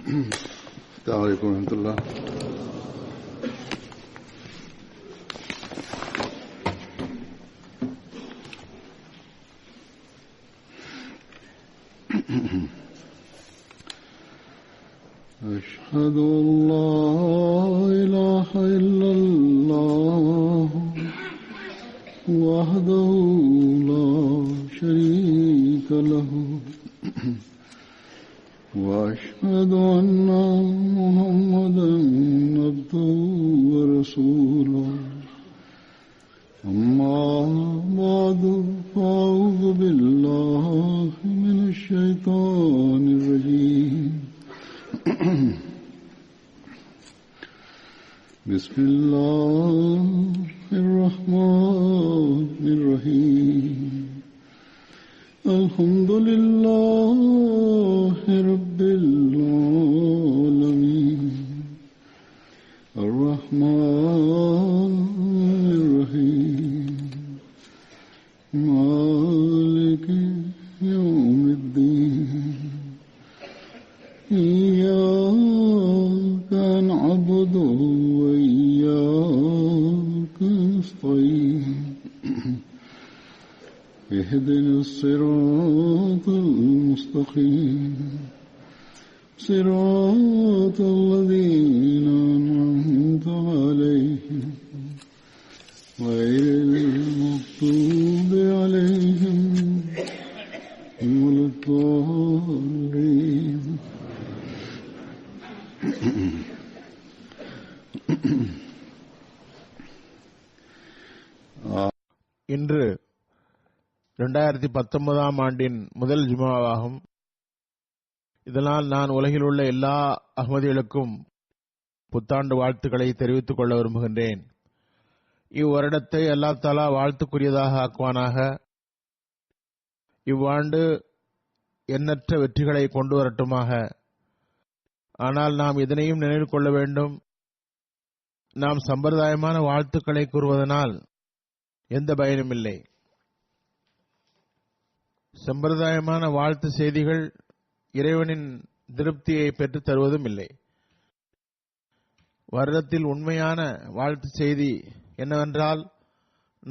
السلام عليكم ورحمة الله. أشهد أن لا إله إلا الله وحده لا شريك له وأشهد أن محمدا عبده ورسوله أما بعد فأعوذ بالله من الشيطان الرجيم بسم الله الرحمن الرحيم الحمد لله رب العالمين الرحمن الرحيم مالك يوم الدين إياك نعبد وإياك نستعين اهدنا الصراط المستقيم صراط الذين أنعمت عليهم غير المغضوب عليهم ولا الضالين. இன்று 2019 ஆண்டின் முதல் ஜுமாவாகும். இதனால் நான் உலகில் உள்ள எல்லா அஹ்மதிகளுக்கும் புத்தாண்டு வாழ்த்துக்களை தெரிவித்துக் கொள்ள விரும்புகின்றேன். இவ்வருடத்தை அல்லாஹ் தஆலா வாழ்த்துக்குரியதாக ஆக்குவானாக. இவ்வாண்டு எண்ணற்ற வெற்றிகளை கொண்டு வரட்டுமாக. ஆனால் நாம் இதனையும் நினைவில் கொள்ள வேண்டும், நாம் சம்பிரதாயமான வாழ்த்துக்களை கூறுவதனால் எந்த பயனும் இல்லை. சம்பிரதாயமான வாழ்த்து செய்திகள் இறைவனின் திருப்தியை பெற்றுத் தருவதும் இல்லை. வருடத்தில் உண்மையான வாழ்த்து செய்தி என்னவென்றால்,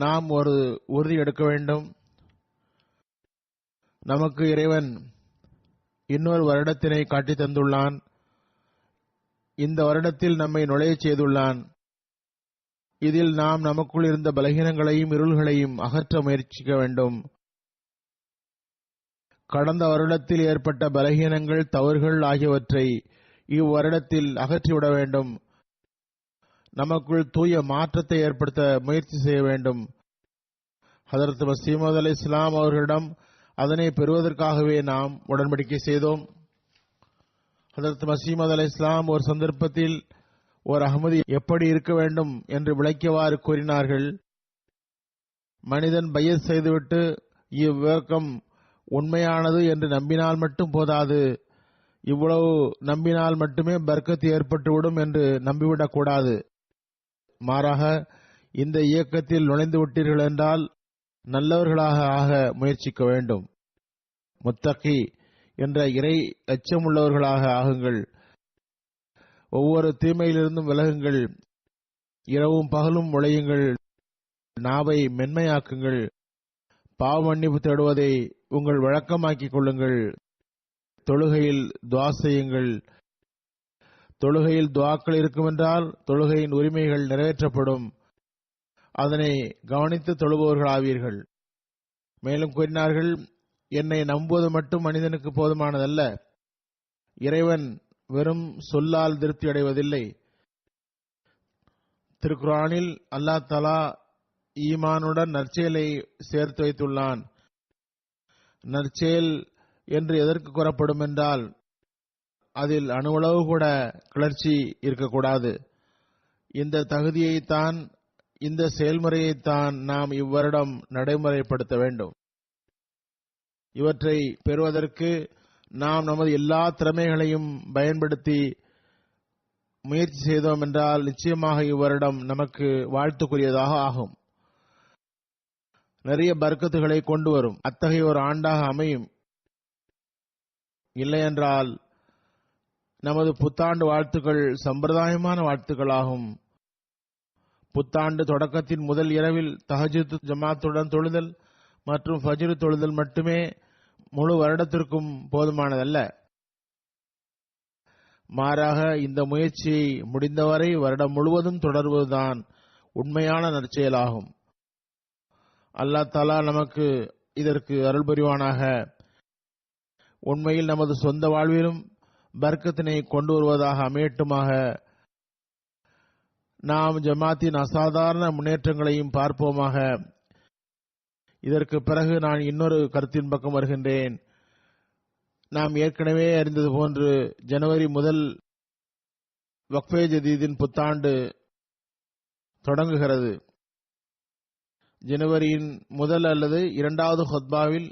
நாம் ஒரு உறுதி எடுக்க வேண்டும். நமக்கு இறைவன் இன்னொரு வருடத்தினை காட்டி தந்துள்ளான். இந்த வருடத்தில் நம்மை நுழையச் செய்துள்ளான். இதில் நாம் நமக்குள் இருந்த பலகீனங்களையும் இருள்களையும் அகற்ற முயற்சிக்க வேண்டும். கடந்த வருடத்தில் ஏற்பட்ட பலகீனங்கள், தவறுகள் ஆகியவற்றை இவ்வருடத்தில் அகற்றிவிட வேண்டும். நமக்குள் தூய மாற்றத்தை ஏற்படுத்த முயற்சி செய்ய வேண்டும். ஹதரத் மஸீஹ் மவ்ஊத் அலைஹிஸ்ஸலாம் அவர்களிடம் அதனை பெறுவதற்காகவே நாம் உடன்படிக்கை செய்தோம். ஹதரத் மஸீஹ் மவ்ஊத் அலைஹிஸ்ஸலாம் ஒரு சந்தர்ப்பத்தில் ஒரு அஹ்மதி எப்படி இருக்க வேண்டும் என்று விளக்கியவாறு கூறினார்கள். மனிதன் பையத் செய்துவிட்டு இவ்விளக்கம் உண்மையானது என்று நம்பினால் மட்டும் போதாது, இவ்வளவு நம்பினால் மட்டுமே பர்க்கத் ஏற்பட்டுவிடும் என்று நம்பிவிடக் கூடாது. மாறாக இந்த இயக்கத்தில் நுழைந்து விட்டீர்கள் என்றால் நல்லவர்களாக ஆக முயற்சிக்க வேண்டும். முத்தகி என்ற இறை அச்சமுள்ளவர்களாக ஆகுங்கள். ஒவ்வொரு தீமையிலிருந்தும் விலகுங்கள். இரவும் பகலும் உழையுங்கள். நாவை மென்மையாக்குங்கள். பாவ மன்னிப்பு தேடுவதை உங்கள் வழக்கமாக்கிக் கொள்ளுங்கள். தொழுகையில் துஆ செய்யுங்கள். தொழுகையில் துஆக்கள் இருக்குமென்றால் தொழுகையின் உரிமைகள் நிறைவேற்றப்படும். அதனை கவனித்து தொழுபவர்களாவீர்கள். மேலும் கூறினார்கள், என்னை நம்புவது மட்டும் மனிதனுக்கு போதுமானதல்ல. இறைவன் வெறும் சொல்லால் திருப்தி அடைவதில்லை. திருக்குர்ஆனில் அல்லாஹ் தஆலா ஈமானுடன் நற்செயலை சேர்த்து வைத்துள்ளான். நற்செயல் என்று எதற்கு கூறப்படும் என்றால், அதில் அணுவளவு கூட கிளர்ச்சி இருக்கக்கூடாது. இந்த தகுதியைத்தான், இந்த செயல்முறையைத்தான் நாம் இவ்வருடம் நடைமுறைப்படுத்த வேண்டும். இவற்றை பெறுவதற்கு நாம் நமது எல்லா திறமைகளையும் பயன்படுத்தி முயற்சி செய்தோம் என்றால் நிச்சயமாக இவ்வருடம் நமக்கு வாழ்த்துக்குரியதாக ஆகும். நிறைய பர்க்கத்துகளை கொண்டு வரும் அத்தகைய ஒரு ஆண்டாக அமையும். இல்லையென்றால் நமது புத்தாண்டு வாழ்த்துக்கள் சம்பிரதாயமான வாழ்த்துக்களாகும். புத்தாண்டு தொடக்கத்தின் முதல் இரவில் தஹஜ்ஜுத் ஜமாத்துடன் தொழுதல் மற்றும் ஃபஜ்ர் தொழுதல் மட்டுமே முழு வருடத்திற்கும் போதுமானதல்ல. மாறாக இந்த முயற்சியை முடிந்தவரை வருடம் முழுவதும் தொடர்வதுதான் உண்மையான நற்செயலாகும். அல்லாஹ் தஆலா நமக்கு இதற்கு அருள் புரிவானாக. உண்மையில் நமது சொந்த வாழ்விலும் பர்க்கத்தினை கொண்டு வருவதாக அமையட்டுமாக. நாம் ஜமாத்தின் அசாதாரண முன்னேற்றங்களையும் பார்ப்போமாக. இதற்கு பிறகு நான் இன்னொரு கருத்தின் பக்கம் வருகின்றேன். நாம் ஏற்கனவே அறிந்தது போன்று ஜனவரி முதல் வக்ஃபே ஜதீதின் புத்தாண்டு தொடங்குகிறது. ஜனவரியின் முதல் அல்லது இரண்டாவது ஹுத்பாவில்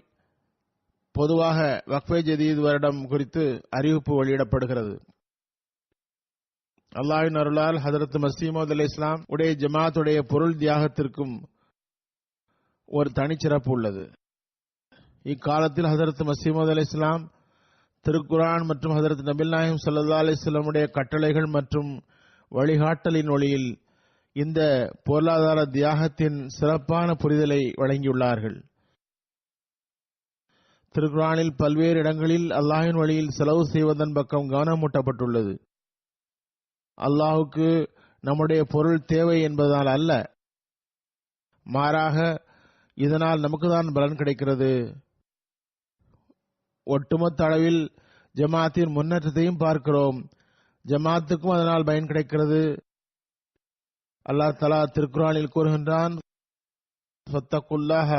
பொதுவாக வக்ஃபே ஜதீத் வருடம் குறித்து அறிவிப்பு வெளியிடப்படுகிறது. அல்லாஹ்வின் அருளால் ஹஜ்ரத் மஸீஹ் மவ்ஊத் அலைஹிஸ்ஸலாம் உடைய ஜமாத்துடைய பொருள் தியாகத்திற்கும் ஒரு தனிச்சிறப்பு உள்ளது. இக்காலத்தில் ஹஜ்ரத் மஸீஹ் மவ்ஊத் அலைஹிஸ்ஸலாம் திருக்குர்ஆன் மற்றும் ஹஜ்ரத் நபிகள் நாயகம் ஸல்லல்லாஹு அலைஹி வஸல்லம் உடைய கட்டளைகள் மற்றும் வழிகாட்டலின் ஒளியில் இந்த பொருளாதார தியாகத்தின் சிறப்பான புரிதலை வழங்கியுள்ளார்கள். திருக்குர்ஆனில் பல்வேறு இடங்களில் அல்லாஹ்வின் வழியில் செலவு செய்வதன் பக்கம் கவனமூட்டப்பட்டுள்ளது. அல்லாஹுக்கு நம்முடைய பொருள் தேவை என்பதால் அல்ல, மாறாக இதனால் நமக்குதான் பலன் கிடைக்கிறது. ஒட்டுமொத்த அளவில் ஜமாத்தின் முன்னேற்றத்தையும் பார்க்கிறோம். ஜமாத்துக்கும் அதனால் பயன் கிடைக்கிறது. அல்லாஹ் தஆலா திருக்குர்ஆனில் கூறுகின்றான், ஃபத்தகுல்லாஹ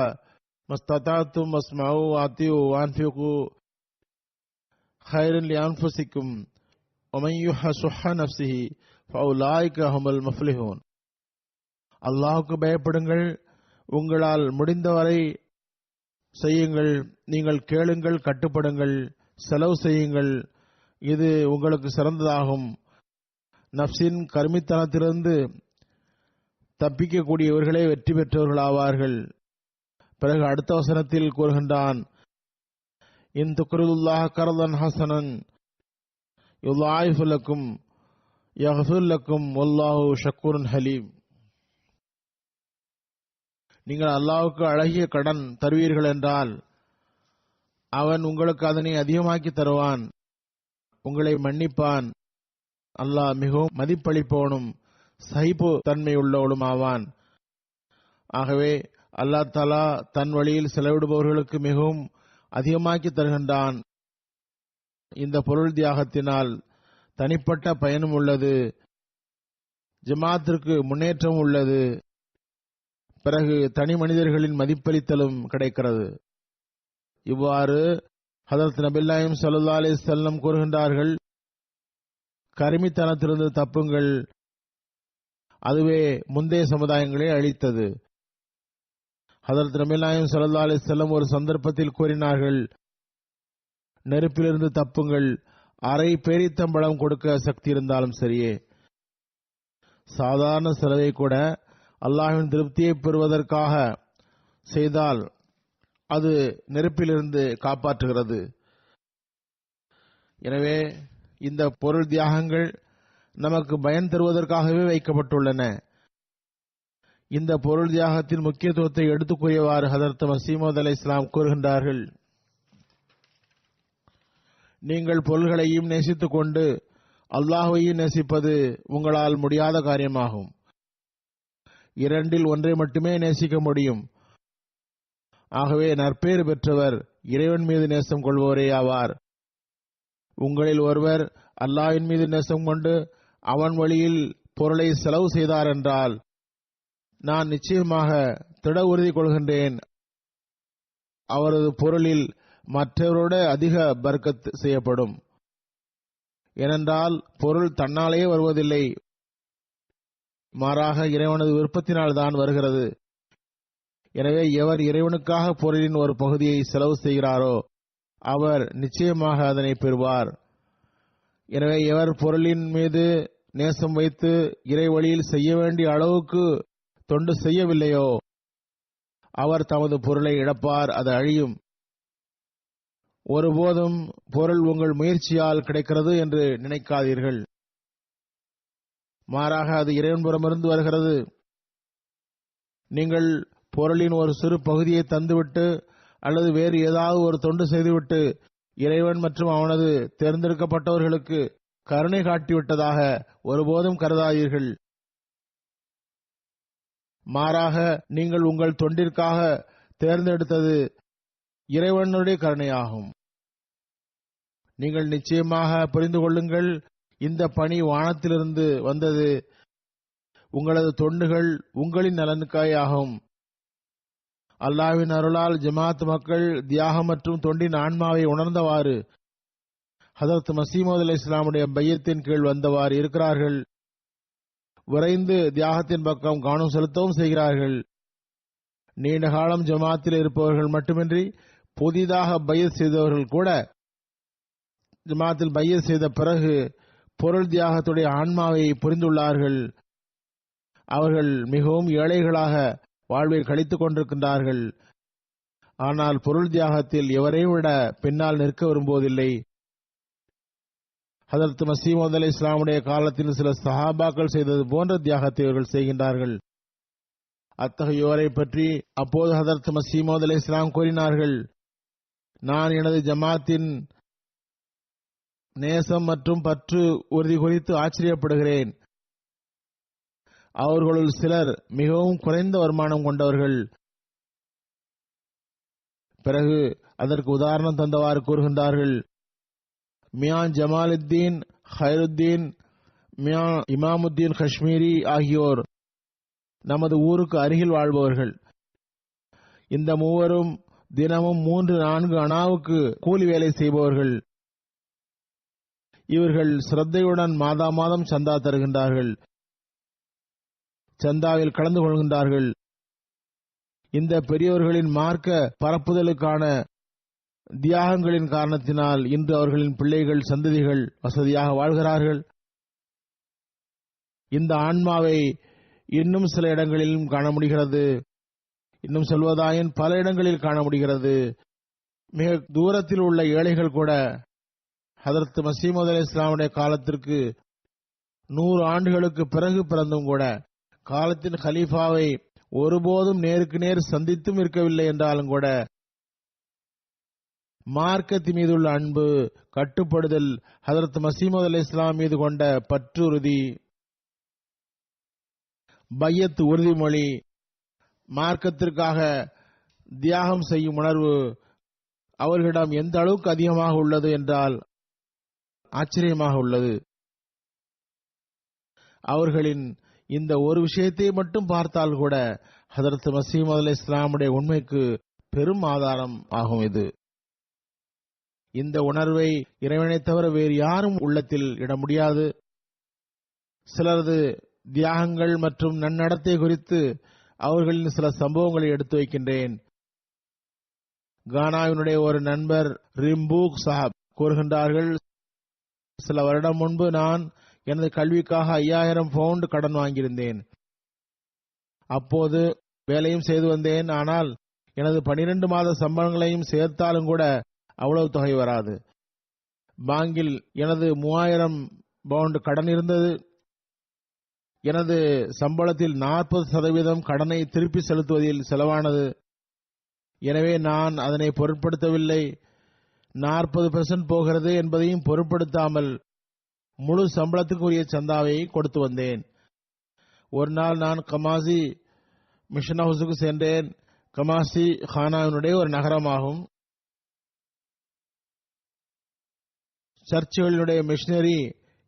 மஸ்ததாத்தும் வஸ்மஉ வஅதிஉ வஅன்ஃபிகு கைரன் லிஅன்ஃபுசிக்கும் வமன் யுஹ ஷுஹ நஃப்ஸிஹி ஃபஉலாயிக ஹுமுல் முஃப்லிஹூன். அல்லாஹ்வுக்கு பயப்படுங்கள், உங்களால் முடிந்தவரை செய்யுங்கள், நீங்கள் கேளுங்கள், கட்டுப்படுங்கள், செலவு செய்யுங்கள், இது உங்களுக்கு சிறந்ததாகும். நஃப்ஸின் கருமித்தனத்திலிருந்து தப்பிக்கக்கூடியவர்களே வெற்றி பெற்றவர்களாவார்கள். பிறகு அடுத்த வசனத்தில் கூறுகின்றான், இன் துக்ரிதுல்லாஹ கர்தன் ஹஸனன் யுதாயிஃபு லக்கும் யக்ஃபிர் லக்கும் வல்லாஹு ஷக்கூருன் ஹலீம். நீங்கள் அல்லாஹ்வுக்கு அழகிய கடன் தருவீர்கள் என்றால் அவன் உங்களுக்கு அதனை அதிகமாக்கி தருவான், உங்களை மன்னிப்பான். அல்லாஹ் மிகவும் மதிப்பளிப்பவனும் சகிப்பு தன்மையுள்ளவனும் ஆவான். ஆகவே அல்லாஹ் தஆலா தன் வழியில் செலவிடுபவர்களுக்கு மிகவும் அதிகமாக்கி தருகின்றான். இந்த பொருள் தியாகத்தினால் தனிப்பட்ட பயனும் உள்ளது, ஜமாத்திற்கு முன்னேற்றம் உள்ளது, பிறகு தனி மனிதர்களின் மதிப்பளித்தலும் கிடைக்கிறது. இவ்வாறு ஹஜ்ரத் நபிகள் நாயகம் ஸல்லல்லாஹு அலைஹி வஸல்லம் கூறுகின்றார்கள், கருமித்தனத்திலிருந்து தப்புங்கள், அதுவே முந்தைய சமுதாயங்களை அழித்தது. ஹஜ்ரத் நபிகள் நாயகம் ஸல்லல்லாஹு அலைஹி வஸல்லம் ஒரு சந்தர்ப்பத்தில் கூறினார்கள், நெருப்பிலிருந்து தப்புங்கள், அரை பேரித்தம்பழம் கொடுக்க சக்தி இருந்தாலும் சரியே. சாதாரண செலவை கூட அல்லாஹ்வின் திருப்தியை பெறுவதற்காக செய்தால் அது நெருப்பிலிருந்து காப்பாற்றுகிறது. எனவே இந்த பொருள் தியாகங்கள் நமக்கு பயன் தருவதற்காகவே வைக்கப்பட்டுள்ளன. இந்த பொருள் தியாகத்தின் முக்கியத்துவத்தை எடுத்துக் கூறியவாறு ஹஜ்ரத் மஸீஹ் மவ்ஊத் அலைஹிஸ்ஸலாம் கூறுகின்றார்கள், நீங்கள் பொருள்களையும் நேசித்துக் கொண்டு அல்லாஹ்வையும் நேசிப்பது உங்களால் முடியாத காரியமாகும். இரண்டில் ஒன்றை மட்டுமே நேசிக்க முடியும். ஆகவே நற்பேறு பெற்றவர் இறைவன் மீது நேசம் கொள்வோரே ஆவார். உங்களில் ஒருவர் அல்லாஹ்வின் மீது நேசம் கொண்டு அவன் வழியில் பொருளை செலவு செய்தார் என்றால் நான் நிச்சயமாக திட உறுதி கொள்கின்றேன், அவரது பொருளில் மற்றவரோட அதிக பர்க்கத் செய்யப்படும். ஏனென்றால் பொருள் தன்னாலேயே வருவதில்லை, மாறாக இறைவனது விருப்பத்தினால் தான் வருகிறது. எனவே எவர் இறைவனுக்காக பொருளின் ஒரு பகுதியை செலவு செய்கிறாரோ அவர் நிச்சயமாக அதனை பெறுவார். எனவே எவர் பொருளின் மீது நேசம் வைத்து இறை வழியில் செய்ய வேண்டிய அளவுக்கு தொண்டு செய்யவில்லையோ அவர் தமது பொருளை இழப்பார், அது அழியும். ஒருபோதும் பொருள் உங்கள் முயற்சியால் கிடைக்கிறது என்று நினைக்காதீர்கள். மாறாக அது இறைவன்புறமிருந்து வருகிறது. நீங்கள் பொருளின் ஒரு சிறு பகுதியை தந்துவிட்டு அல்லது வேறு ஏதாவது ஒரு தொண்டு செய்துவிட்டு இறைவன் மற்றும் அவனது தேர்ந்தெடுக்கப்பட்டவர்களுக்கு கருணை காட்டிவிட்டதாக ஒருபோதும் கருதாதீர்கள். மாறாக நீங்கள் உங்கள் தொண்டிற்காக தேர்ந்தெடுத்தது இறைவனுடைய கருணையாகும். நீங்கள் நிச்சயமாக புரிந்து கொள்ளுங்கள், இந்த பணி வானத்திலிருந்து வந்தது. உங்களது தொண்டுகள் உங்களின் நலனுக்காகும். அல்லாஹ்வின் அருளால் ஜமாத் மக்கள் தியாகம் மற்றும் தொண்டின் ஆன்மாவை உணர்ந்தவாறு ஹதரத் மஸீஹ் மவ்ஊத் அலைஹிஸ்ஸலாமுடைய பையத்தின் கீழ் வந்தவாறு இருக்கிறார்கள். விரைந்து தியாகத்தின் பக்கம் கவனம் செலுத்தவும் செய்கிறார்கள். நீண்ட காலம் ஜமாத்தில் இருப்பவர்கள் மட்டுமின்றி புதிதாக பையத் செய்தவர்கள் கூட ஜமாத்தில் பையத் செய்த பிறகு பொருள் தியாகத்துடைய ஆன்மாவை புரிந்துள்ளார்கள். அவர்கள் மிகவும் ஏழைகளாக வாழ்வை கழித்துக் கொண்டிருக்கின்றார்கள். ஆனால் பொருள் தியாகத்தில் எவரையும் விட பின்னால் நிற்க விரும்புவதில்லை. ஹதரத் மஸீஹ் மவ்ஊத் அலைஹிஸ்ஸலாமுடைய காலத்தில் சில சஹாபாக்கள் செய்தது போன்ற தியாகத்தை இவர்கள் செய்கின்றார்கள். அத்தகையோரை பற்றி அப்போது ஹதரத் மஸீஹ் மவ்ஊத் அலைஹிஸ்ஸலாம் கூறினார்கள், நான் எனது ஜமாத்தின் நேசம் மற்றும் பற்று உறுதி குறித்து ஆச்சரியப்படுகிறேன். அவர்களுள் சிலர் மிகவும் குறைந்த வருமானம் கொண்டவர்கள். பிறகு அதற்கு உதாரணம் தந்தவாறு கூறுகின்றார்கள், மியான் ஜமாலுத்தீன், ஹைருத்தீன், மியான் இமாமுத்தீன் காஷ்மீரி ஆகியோர் நமது ஊருக்கு அருகில் வாழ்பவர்கள். இந்த மூவரும் தினமும் 3-4 அனாவுக்கு கூலி வேலை செய்பவர்கள். இவர்கள் சிரத்தையுடன் மாதா மாதம் சந்தா தருகின்றார்கள், சந்தாவில் கலந்து கொள்கின்றார்கள். இந்த பெரியவர்களின் மார்க்க பரப்புதலுக்கான தியாகங்களின் காரணத்தினால் இன்று அவர்களின் பிள்ளைகள் சந்ததிகள் வசதியாக வாழ்கிறார்கள். இந்த ஆன்மாவை இன்னும் சில இடங்களிலும் காண முடிகிறது. இன்னும் சொல்வதாயின் பல இடங்களில் காண முடிகிறது. மிக தூரத்தில் உள்ள ஏழைகள் கூட ஹதரத் மஸீஹ் மவ்ஊத் அலைஹிஸ்ஸலாமுடைய காலத்திற்கு 100 ஆண்டுகளுக்கு பிறகு பிறந்தும் கூட காலத்தின் கலீஃபாவை ஒருபோதும் நேருக்கு நேர் சந்தித்தும் இருக்கவில்லை என்றாலும் கூட மார்க்கத்தின் மீதுள்ள அன்பு, கட்டுப்படுதல், ஹதரத் மஸீஹ் மவ்ஊத் அலைஹிஸ்ஸலாம் மீது கொண்ட பற்றுறுதி, பையத் உறுதிமொழி, மார்க்கத்திற்காக தியாகம் செய்யும் உணர்வு அவர்களிடம் எந்த அளவுக்கு அதிகமாக உள்ளது என்றால் ஆச்சரியமாக உள்ளது. அவர்களின் இந்த ஒரு விஷயத்தை மட்டும் பார்த்தால் கூட ஹதரத் மஸீஹ் மவ்ஊத் அலைஹிஸ்ஸலாமுடைய உண்மைக்கு பெரும் ஆதாரம் ஆகும். இது இந்த உணர்வை இறைவனை தவிர வேறு யாரும் உள்ளத்தில் இட முடியாது. சிலரது தியாகங்கள் மற்றும் நன்னடத்தை குறித்து அவர்களின் சில சம்பவங்களை எடுத்து வைக்கின்றேன். கானாவினுடைய ஒரு நண்பர் ரிம்பூக் சாஹப் கூறுகின்றார்கள், சில வருடம் முன்பு நான் எனது கல்விக்காக 5000 பவுண்ட் கடன் வாங்கியிருந்தேன். அப்போது வேலையும் செய்து வந்தேன். ஆனால் எனது 12 மாத சம்பளங்களையும் சேர்த்தாலும் கூட அவ்வளவு தொகை வராது. பாங்கில் எனது 3000 பவுண்ட் கடன் இருந்தது. எனது சம்பளத்தில் 40% கடனை திருப்பி செலுத்துவதில் செலவானது. எனவே நான் அதனை பொருட்படுத்தவில்லை. 40% போகிறது என்பதையும் பொருட்படுத்தாமல் முழு சம்பளத்துக்குரிய சந்தாவை கொடுத்து வந்தேன். ஒரு நாள் நான் கமாசி மிஷன் ஹவுஸுக்கு சென்றேன். கமாசி கானாவினுடைய ஒரு நகரமாகும். சர்ச்சுகளினுடைய மிஷனரி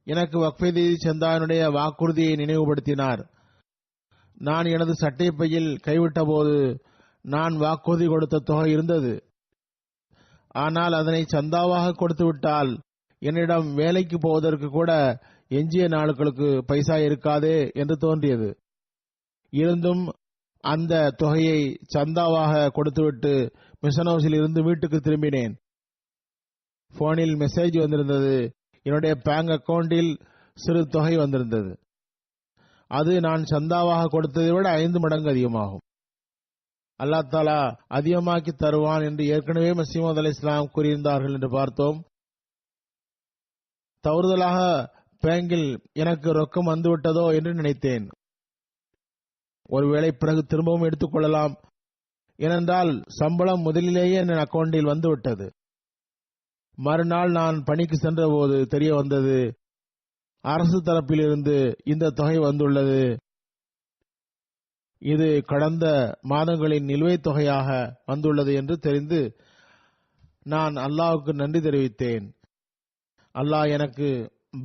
எனக்கு வக்ஃபே சந்தாவினுடைய வாக்குறுதியை நினைவுபடுத்தினார். நான் எனது சட்டை பையில் கைவிட்ட போது நான் வாக்குறுதி கொடுத்த தொகை இருந்தது. ஆனால் அதனை சந்தாவாக கொடுத்து விட்டால் என்னிடம் வேலைக்கு போவதற்கு கூட எஞ்சிய நாட்களுக்கு பைசா இருக்காதே என்று தோன்றியது. இருந்தும் அந்த தொகையை சந்தாவாக கொடுத்துவிட்டு மிஷன் ஹவுஸில் இருந்து வீட்டுக்கு திரும்பினேன். போனில் மெசேஜ் வந்திருந்தது. என்னுடைய பேங்க் அக்கவுண்டில் சிறு தொகை வந்திருந்தது. அது நான் சந்தாவாக கொடுத்ததை விட 5 மடங்கு அதிகமாகும். அல்லாஹ் தாலா அதிகமாக்கி தருவான் என்று ஏற்கனவே மசீமது அலைஹிஸ்ஸலாம் கூறியிருந்தார்கள் என்று பார்த்தோம். தவறுதலாக பேங்கில் எனக்கு ரொக்கம் வந்துவிட்டதோ என்று நினைத்தேன். ஒருவேளை பிறகு திரும்பவும் எடுத்துக்கொள்ளலாம், ஏனென்றால் சம்பளம் முதலிலேயே என் அக்கவுண்டில் வந்துவிட்டது. மறுநாள் நான் பணிக்கு சென்ற போது தெரிய வந்தது, அரசு தரப்பில் இருந்து இந்த தொகை வந்துள்ளது. இது கடந்த மாதங்களின் நிலுவைத் தொகையாக வந்துள்ளது என்று தெரிந்து நான் அல்லாஹ்வுக்கு நன்றி தெரிவித்தேன். அல்லாஹ் எனக்கு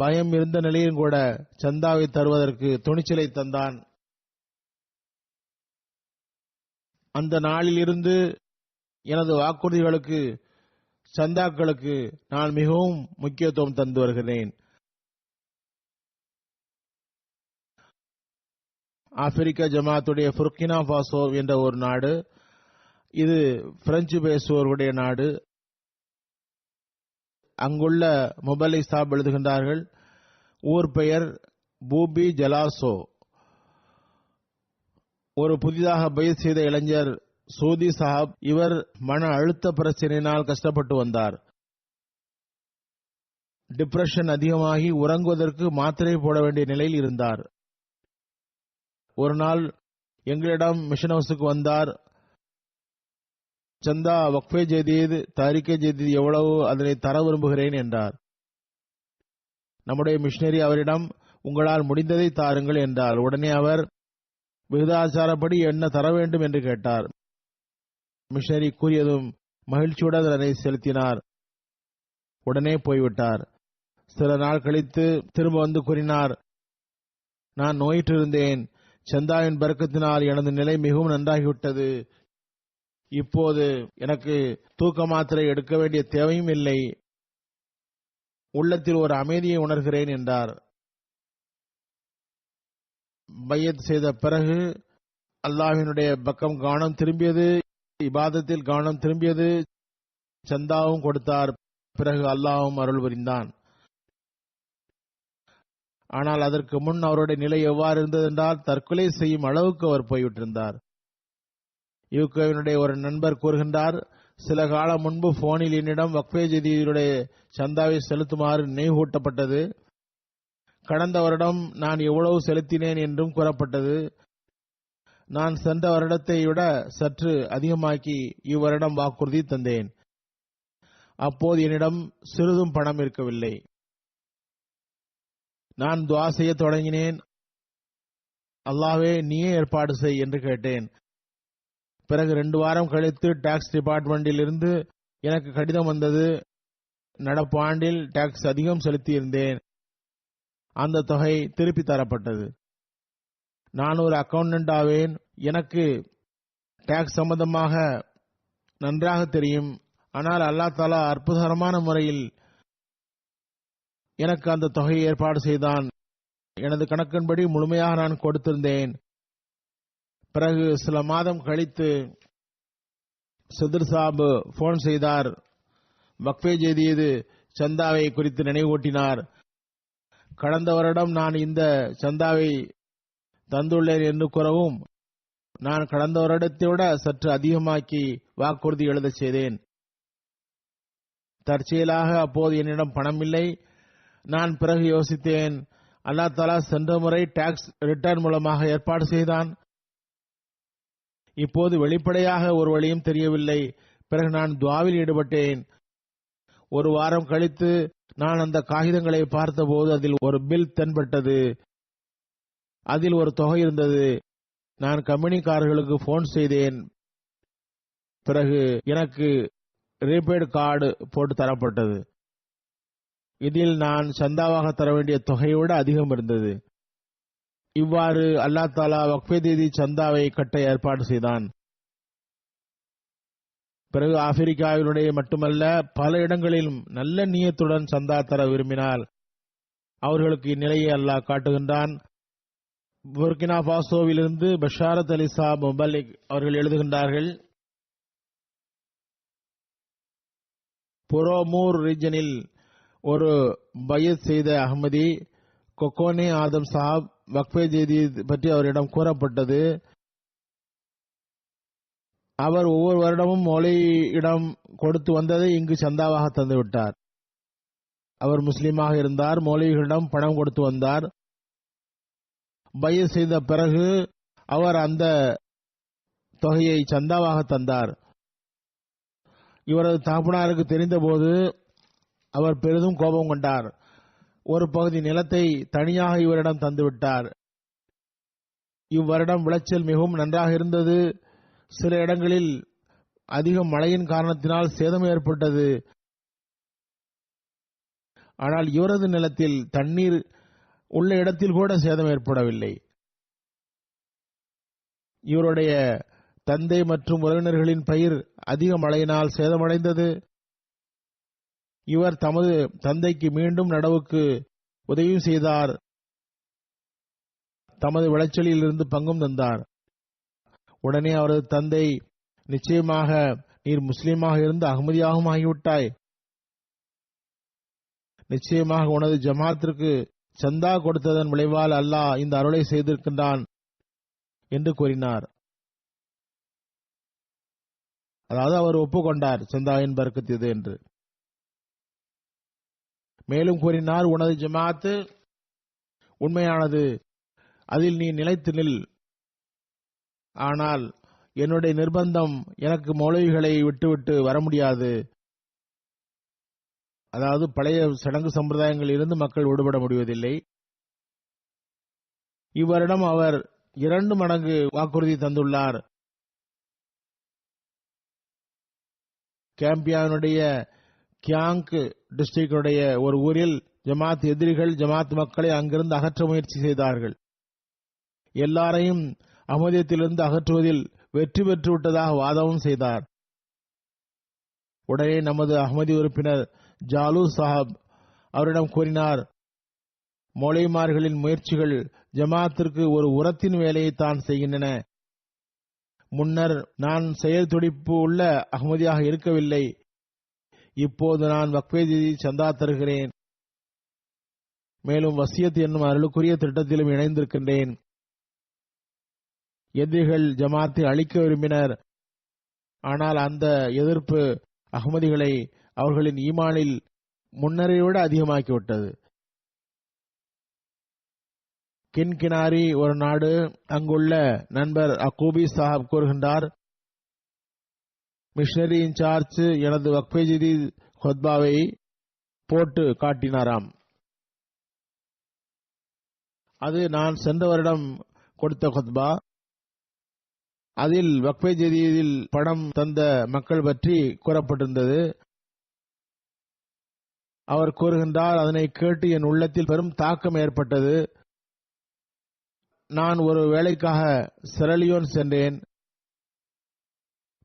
பயம் இருந்த நிலையில் கூட சந்தாவை தருவதற்கு துணிச்சலை தந்தான். அந்த நாளில் இருந்து எனது வாக்குறுதிகளுக்கு, சந்தாக்களுக்கு நான் மிகவும் முக்கியத்துவம் தந்து வருகிறேன். ஆப்பிரிக்க ஜமாத்துடைய புர்கினா பாசோ என்ற ஒரு நாடு, இது பிரெஞ்சு பேசுவோருடைய நாடு. அங்குள்ள முபல்லிக் சாப் எழுதுகின்றார்கள், ஊர் பெயர் பூபி ஜலாசோ. ஒரு புதிதாக பைத் செய்த இளைஞர் சூதி சாஹப், இவர் மன அழுத்த பிரச்சனையினால் கஷ்டப்பட்டு வந்தார். டிப்ரெஷன் அதிகமாகி உறங்குவதற்கு மாத்திரை போட வேண்டிய நிலையில் இருந்தார். ஒரு நாள் எங்களிடம் மிஷன் ஹவுஸுக்கு வந்தார். சந்தா வக்ஃபே ஜதீத், தாரிகே ஜதீத் எவ்வளவு, அதனை தர விரும்புகிறேன் என்றார். நம்முடைய மிஷனரி அவரிடம் உங்களால் முடிந்ததை தாருங்கள் என்றார். உடனே அவர் விகிதாச்சாரப்படி என்ன தர வேண்டும் என்று கேட்டார். மிஷனரி கூறியதும் மகிழ்ச்சியுடன் அதனை செலுத்தினார். உடனே போய்விட்டார். சில நாள் கழித்து திரும்ப வந்து கூறினார், நான் நோயிற்றிருந்தேன். சந்தாவின் பரக்கத்தினால் எனது நிலை மிகவும் நன்றாகிவிட்டது. இப்போது எனக்கு தூக்க மாத்திரை எடுக்க வேண்டிய தேவையும் இல்லை. உள்ளத்தில் ஒரு அமைதியை உணர்கிறேன் என்றார். பையத் செய்த பிறகு அல்லாஹ்வினுடைய பக்கம் கவனம் திரும்பியது, இபாதத்தில் கவனம் திரும்பியது. சந்தாவும் கொடுத்தார். பிறகு அல்லாஹ்வும் அருள் புரிந்தான். ஆனால் அதற்கு முன் அவருடைய நிலை எவ்வாறு இருந்ததென்றால், தற்கொலை செய்யும் அளவுக்கு அவர் போய்விட்டிருந்தார். யூகேவினுடைய ஒரு நண்பர் கூறுகின்றார், சில காலம் முன்பு போனில் என்னிடம் வக்ஃபே ஜதீதுடைய சந்தாவை செலுத்துமாறு நினைவூட்டப்பட்டது. கடந்த வருடம் நான் எவ்வளவு செலுத்தினேன் என்றும் கூறப்பட்டது. நான் சென்ற வருடத்தை விட சற்று அதிகமாக்கி இவ்வருடம் வாக்குறுதி தந்தேன். அப்போது என்னிடம் சிறிதும் பணம் இருக்கவில்லை. நான் துஆ செய்ய தொடங்கினேன். அல்லாஹ்வே நீயே ஏற்பாடு செய் என்று கேட்டேன். பிறகு 2 வாரம் கழித்து டாக்ஸ் டிபார்ட்மெண்டில் இருந்து எனக்கு கடிதம் வந்தது. நடப்பு ஆண்டில் டாக்ஸ் அதிகம் செலுத்தியிருந்தேன். அந்த தொகை திருப்பி தரப்பட்டது. நான் ஒரு அக்கவுண்டன்ட் ஆவேன். எனக்கு டாக்ஸ் சம்பந்தமாக நன்றாக தெரியும். ஆனால் அல்லாஹ் தஆலா அற்புதகரமான முறையில் எனக்கு அந்த தொகையை ஏற்பாடு செய்தான். எனது கணக்கின்படி முழுமையாக நான் கொடுத்திருந்தேன். பிறகு சில மாதம் கழித்து சதுர் சாப் போன் செய்தார். வக்ஃபே ஜதீத் சந்தாவை குறித்து நினைவூட்டினார். கடந்த வருடம் நான் இந்த சந்தாவை தந்துள்ளேன் என்று கூறவும், நான் கடந்த வருடத்தை விட சற்று அதிகமாக்கி வாக்குறுதி எழுத செய்தேன். தற்செயலாக அப்போது என்னிடம் பணம் இல்லை. நான் பிறகு யோசித்தேன், அல்லாஹ் தஆலா சென்ற முறை டாக்ஸ் ரிட்டர்ன் மூலமாக ஏற்பாடு செய்தான். இப்போது வெளிப்படையாக ஒரு வழியும் தெரியவில்லை. பிறகு நான் துஆவில் ஈடுபட்டேன். ஒரு வாரம் கழித்து நான் அந்த காகிதங்களை பார்த்தபோது அதில் ஒரு பில் தென்பட்டது. அதில் ஒரு தொகை இருந்தது. நான் கம்பெனிக்காரர்களுக்கு போன் செய்தேன். பிறகு எனக்கு ரீபெய்டு கார்டு போட்டு தரப்பட்டது. இதில் நான் சந்தாவாக தர வேண்டிய தொகையை விட அதிகம் இருந்தது. இவ்வாறு அல்லாஹ் தஆலா வக்ஃபே ஜதீத் சந்தாவை கட்ட ஏற்பாடு செய்தான். பிறகு ஆப்பிரிக்காவினுடைய மட்டுமல்ல, பல இடங்களிலும் நல்ல நியத்துடன் சந்தா தர விரும்பினால் அவர்களுக்கு இந்நிலையை அல்லாஹ் காட்டுகின்றான். புர்கினா பாசோவிலிருந்து பஷாரத் அலி சாப் முபல்லிக் அவர்கள் எழுதுகின்றார்கள், புரோமூர் ரீஜனில் ஒரு பையத் செய்த அஹ்மதி கொக்கோனே ஆதம் சாப் வக்ஃபே ஜதீத் பற்றி அவரிடம் கூறப்பட்டது. அவர் ஒவ்வொரு வருடமும் மௌலையிடம் கொடுத்து வந்ததை இங்கு சந்தாவாக தந்துவிட்டார். அவர் முஸ்லீமாக இருந்தார், மௌலவிகளிடம் பணம் கொடுத்து வந்தார். பையத் செய்த பிறகு அவர் அந்த தொகையை சந்தாவாக தந்தார். இவரது தகப்பனாருக்கு தெரிந்தபோது அவர் பெரிதும் கோபம் கொண்டார். ஒரு பகுதி நிலத்தை தனியாக இவரிடம் தந்துவிட்டார். இவ்வருடம் விளைச்சல் மிகவும் நன்றாக இருந்தது. சில இடங்களில் அதிக மழையின் காரணத்தினால் சேதம் ஏற்பட்டது. ஆனால் இவரது நிலத்தில் தண்ணீர் உள்ள இடத்தில் கூட சேதம் ஏற்படவில்லை. இவருடைய தந்தை மற்றும் உறவினர்களின் பயிர் அதிக மழையினால் சேதமடைந்தது. இவர் தமது தந்தைக்கு மீண்டும் நடவுக்கு உதவி செய்தார். தமது விளைச்சலில் இருந்து பங்கும் தந்தார். உடனே அவரது தந்தை, நிச்சயமாக நீர் முஸ்லீமாக இருந்து அகமதியாகவும் ஆகிவிட்டாய், நிச்சயமாக உனது ஜமாத்திற்கு சந்தா கொடுத்ததன் விளைவால் அல்லாஹ் இந்த அருளை செய்திருக்கின்றான் என்று கூறினார். அதாவது அவர் ஒப்புக்கொண்டார் சந்தாவின் பரக்கத் இது என்று. மேலும் கூறினார், உனது ஜமாத்து உண்மையானது, அதில் நீ நிலைத்து நில். ஆனால் என்னுடைய நிர்பந்தம், எனக்கு மௌலவிகளை விட்டுவிட்டு வர முடியாது. அதாவது பழைய சடங்கு சம்பிரதாயங்களில் இருந்து மக்கள் விடுபட முடிவதில்லை. இவ்வருடம் அவர் 2 மடங்கு வாக்குறுதி தந்துள்ளார். கேம்பியானுடைய கியாங்க் டிஸ்ட்ரிக்டுடைய ஒரு ஊரில் ஜமாத் எதிரிகள் ஜமாத் மக்களை அங்கிருந்து அகற்ற முயற்சி செய்தார்கள். எல்லாரையும் அகமதியத்திலிருந்து அகற்றுவதில் வெற்றி பெற்று விட்டதாக வாதமும் செய்தார். உடனே நமது அகமதி உறுப்பினர் ஜாலு சாஹப் அவரிடம் கூறினார், மௌலைமார்களின் முயற்சிகள் ஜமாத்திற்கு ஒரு உரத்தின் வேலையை தான் செய்கின்றன. முன்னர் நான் செயல் துடிப்பு உள்ள அகமதியாக இருக்கவில்லை. இப்போது நான் வக்ஃபே சந்தா தருகிறேன். மேலும் வசியத் என்னும் அருளுக்குரிய திட்டத்திலும் இணைந்திருக்கின்றேன். எதிரிகள் ஜமாத்தை அழிக்க விரும்பினர். ஆனால் அந்த எதிர்ப்பு அகமதிகளை அவர்களின் ஈமானில் முன்னரை விட அதிகமாக்கிவிட்டது. கின்கினாரி ஒரு நாடு. அங்குள்ள நண்பர் அக்கூபி சாஹப் கூறுகின்றார், மிஷனரி இன்சார்ஜ் எனது வக்ஃபே ஜதீத் ஹுத்பாவை போட்டு காட்டினாராம். அது நான் சென்ற வருடம் கொடுத்த ஹுத்பா. அதில் வக்ஃபே ஜதீதில் பணம் தந்த மக்கள் பற்றி கூறப்பட்டிருந்தது. அவர் கூறுகின்றார், அதனை கேட்டு என் உள்ளத்தில் பெரும் தாக்கம் ஏற்பட்டது. நான் ஒரு வேலைக்காக செரலியோன் சென்றேன்.